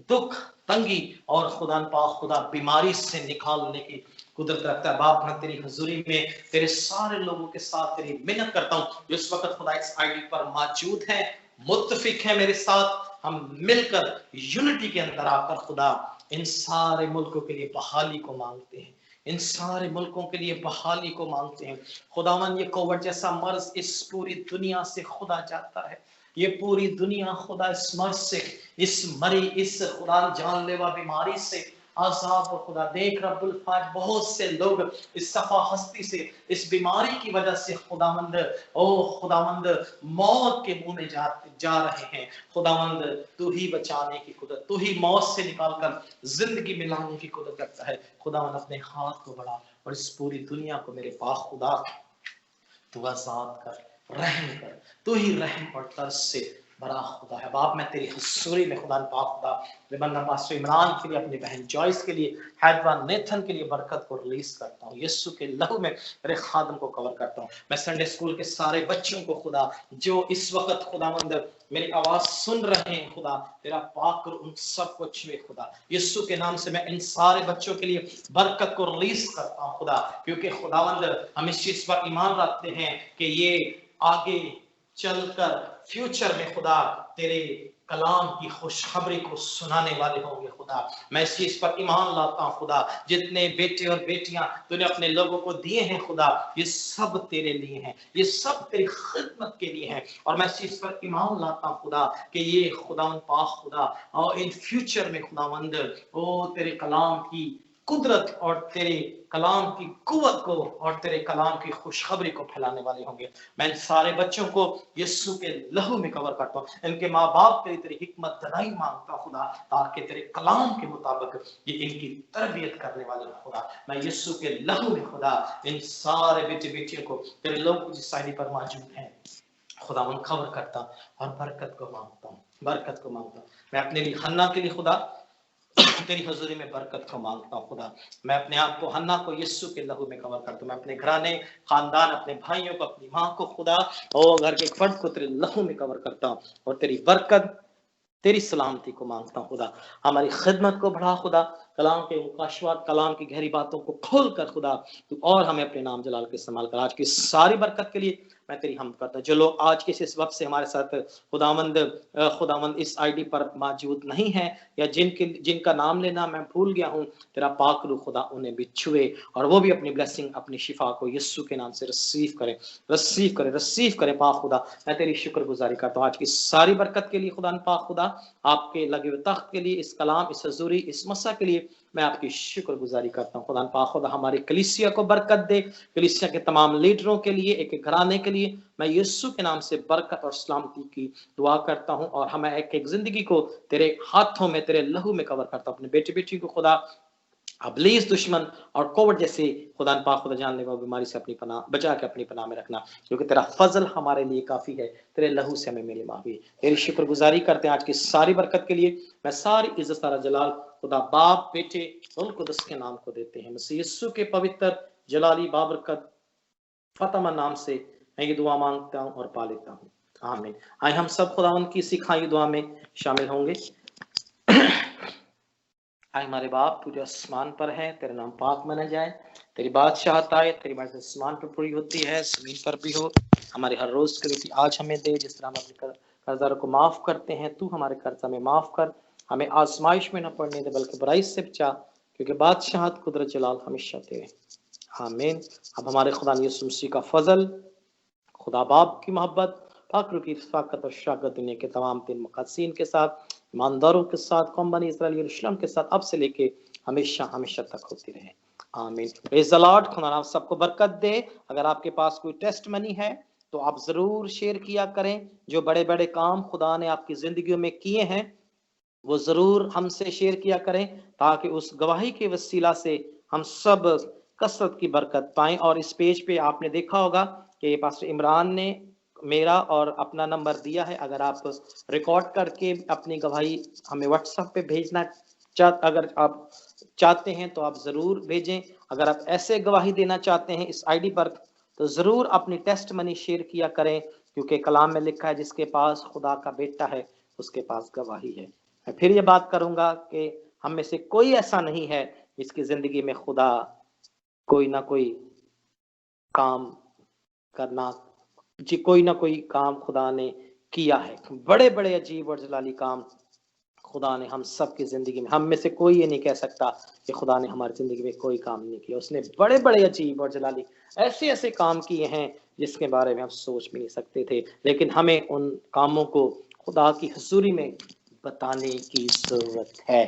Speaker 1: दुख, तंगी और खुदा पाक खुदा बीमारी से निकालने की कुदरत रखता है। बाप मैं तेरी हुजूरी में तेरे सारे लोगों के साथ तेरी मिन्नत करता हूँ जो इस वक्त खुदा इस आईडी पर मौजूद है, मुत्तफिक है मेरे साथ। हम मिलकर यूनिटी के अंदर आकर खुदा इन सारे मुल्कों के लिए बहाली को मांगते हैं, इन सारे मुल्कों के लिए बहाली को मांगते हैं। खुदावन ये कोविड जैसा मर्ज इस पूरी दुनिया से खुदा जाता है, ये पूरी दुनिया खुदा इस मर्ज से, इस खुदा जानलेवा बीमारी से आजाद हो खुदा। देख रब्बुल फाज बहुत से लोग इस सफा हस्ती से, इस बीमारी की वजह से खुदावंद ओ खुदावंद मौत के मुंह में जा रहे हैं। खुदावंद तू ही बचाने की कुदरत, तू ही मौत से निकालकर जिंदगी में लाने की कुदरत रखता है। खुदावंद अपने हाथ को बढ़ा और इस पूरी दुनिया को मेरे पाक खुदा तू आजाद कर, रहम कर। तू ही रहम और तरस से बड़ा खुदा है। बाप मैं तेरी हुजूरी में खुदा पाक खुदा रिबन पास्टर इमरान के लिए, अपनी बहन जॉयस के लिए, हैदवान नेथन के लिए बरकत को रिलीज करता हूँ। यीशु के लहू में मेरे खादम को कवर करता हूँ। मैं संडे स्कूल के सारे बच्चों को खुदा जो इस वक्त खुदावंद मेरी आवाज सुन रहे हैं खुदा तेरा पाक कर उन सबको छुए खुदा। यीशु के नाम से मैं इन सारे बच्चों के लिए बरकत को रिलीज करता हूँ खुदा, क्योंकि खुदावंद हम इस चीज पर ईमान रखते हैं कि ये आगे चलकर फ्यूचर में खुदा तेरे कलाम की खुशखबरी को सुनाने वाले होंगे खुदा। मैं इस चीज पर ईमान लाता हूँ खुदा, जितने बेटे और बेटियां तूने अपने लोगों को दिए हैं खुदा ये सब तेरे लिए हैं, ये सब तेरी खिदमत के लिए हैं। और मैं इस चीज पर ईमान लाता हूँ खुदा कि ये खुदावंद पाक खुदा और इन फ्यूचर में खुदावंद ओ तेरे कलाम की कुदरत और तेरे कलाम की कुव्वत को और तेरे कलाम की खुशखबरी को फैलाने वाले होंगे। मैं इन सारे बच्चों को यीशु के लहू में कवर करता हूँ। इनके माँ बाप के लिए तेरी हिकमत दनाई मांगता हूँ खुदा, ताकि तेरे कलाम के मुताबिक ये इनकी तरबियत करने वाले हो खुदा। मैं यीशु के लहू में खुदा इन सारे बेटे बेटियों को तेरे लोग जिस साइडी पर मौजूद हैं खुदा उन खबर करता और बरकत को मांगता हूँ, बरकत को मांगता हूँ। मैं अपने लिए हन्ना के लिए खुदा तेरी हजूरी में बरकत को मांगता हूँ खुदा। मैं अपने आप को हन्ना को यीशु के लहू में कवर करता हूँ। मैं अपने घराने, खानदान, अपने भाइयों को, अपनी माँ को खुदा और घर के फर्द को तेरे लहू में कवर करता हूँ और तेरी बरकत तेरी सलामती को मांगता हूँ खुदा। हमारी खिदमत को बढ़ा खुदा, कलाम के मुकाशवात, कलाम की गहरी बातों को खोल कर खुदा तू और हमें अपने नाम जलाल के इस्तेमाल कर। आज की सारी बरकत के लिए मैं तेरी हम करता हूँ। जो लोग आज के इस वक्त से हमारे साथ खुदावंद इस आईडी पर मौजूद नहीं है या जिनका नाम लेना मैं भूल गया हूँ, तेरा पाक रूह खुदा उन्हें भी छुए और वो भी अपनी ब्लेसिंग, अपनी शिफा को यीशु के नाम से रिसीव करें, रिसीव करें, रिसीव करें। पाक खुदा मैं तेरी शुक्रगुजारी करता हूँ आज की सारी बरकत के लिए खुदा पाक खुदा, आपके लगे हुए तख्त के लिए, इस कलाम, इस हजूरी, इस मसा के लिए मैं आपकी शुक्रगुजारी करता हूँ। खुदा हमारी कलीसिया को बरकत दे, कलीसिया के तमाम लीडरों के लिए, एक एक घराने के लिए मैं यीशु के नाम से बरकत और सलामती की दुआ करता हूँ। और हमें एक एक जिंदगी को तेरे हाथों में, तेरे लहू में कवर करता हूँ। अपने बेटे बेटी को खुदा अबलीस, दुश्मन और कोविड जैसे खुदा जानलेवा बीमारी से अपनी पनाह बचा के अपनी पनाह में रखना, क्योंकि तेरा फजल हमारे लिए काफी है। तेरे लहू से हमें मिली माफी। तेरी शुक्रगुजारी करते हैं आज की सारी बरकत के लिए। मैं सारी इज्जत, सारा जलाल खुदा बाप, बेटे रुल कुदस के नाम को देते हैं। मसीह यीशु के पवित्र जलाली बाबरकत फतमा नाम से मैं ये दुआ मांगता हूँ और पा लेता हूँ। आमीन। आए हम सब खुदावंद की सिखाई दुआ में शामिल होंगे। आए हमारे बाप, तू जो आसमान पर है, तेरा नाम पाक माना जाए, तेरी बादशाहत आए, तेरी बात आसमान पर पूरी होती है, जमीन पर भी हो। हमारे हर रोज की रोटी आज हमें दे, जिस तरह हम अपने कर्जदारों को माफ करते हैं, तू हमारे कर्जा में माफ कर। हमें आजमाइश में न पड़ने दे, बल्कि बुराई से बचा, क्योंकि बादशाहत, कुदरत, जलाल हमेशा तेरे। आमीन। अब हमारे खुदा यीशु मसीह का फजल, खुदा बाप की मोहब्बत, फाकरू की रफ़ाकत और शफ़क़त दुनिया के तमाम तीन मुक़द्दसीन के साथ, ईमानदारों के साथ, कौम बनी इस्राएल यरूशलेम के साथ अब से लेके हमेशा हमेशा तक होती रहे। आमीन। Praise the Lord. खुदा आप सबको बरकत दे। अगर आपके पास कोई टेस्ट मनी है तो आप जरूर शेयर किया करें। जो बड़े बड़े काम खुदा ने आपकी जिंदगियों में किए हैं वो जरूर हमसे शेयर किया करें, ताकि उस गवाही के वसीला से हम सब कसरत की बरकत पाएं। और इस पेज पे आपने देखा होगा कि पास्टर इमरान ने मेरा और अपना नंबर दिया है। अगर आप रिकॉर्ड करके अपनी गवाही हमें व्हाट्सएप पे भेजना अगर आप चाहते हैं तो आप जरूर भेजें। अगर आप ऐसे गवाही देना चाहते हैं इस आईडी पर तो जरूर अपनी टेस्ट मनी शेयर किया करें, क्योंकि कलाम में लिखा है जिसके पास खुदा का बेटा है उसके पास गवाही है। मैं फिर ये बात करूंगा कि हम में से कोई ऐसा नहीं है जिसकी जिंदगी में खुदा कोई ना कोई काम करना कोई ना कोई काम खुदा ने किया है। बड़े बड़े अजीब और जलाली काम खुदा ने हम सब की जिंदगी में, हम में से कोई ये नहीं कह सकता कि खुदा ने हमारी जिंदगी में कोई काम नहीं किया। उसने बड़े बड़े अजीब और जलाली ऐसे ऐसे काम किए हैं जिसके बारे में हम सोच भी नहीं सकते थे, लेकिन हमें उन कामों को खुदा की हुजूरी में बताने की जरूरत है।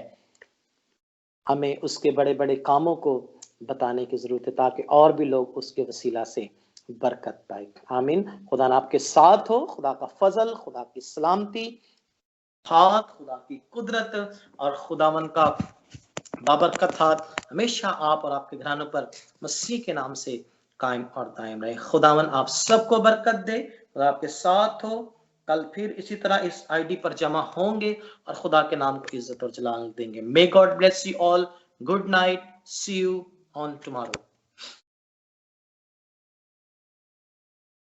Speaker 1: हमें उसके बड़े बड़े कामों को बताने की जरूरत है ताकि और भी लोग उसके वसीला से बरकत पाए। आमीन। खुदा आपके साथ हो। खुदा का फजल, खुदा की सलामती, हाथ, खुदा की कुदरत और खुदावन का बाबरकत हाथ हमेशा आप और आपके घरानों पर मसीह के नाम से कायम और दायम रहे। खुदावन आप सबको बरकत दे। खुदा आपके साथ हो। कल फिर इसी तरह इस आईडी पर जमा होंगे और खुदा के नाम को इज्जत और जलाल देंगे। May God bless you all. Good night. See you on tomorrow.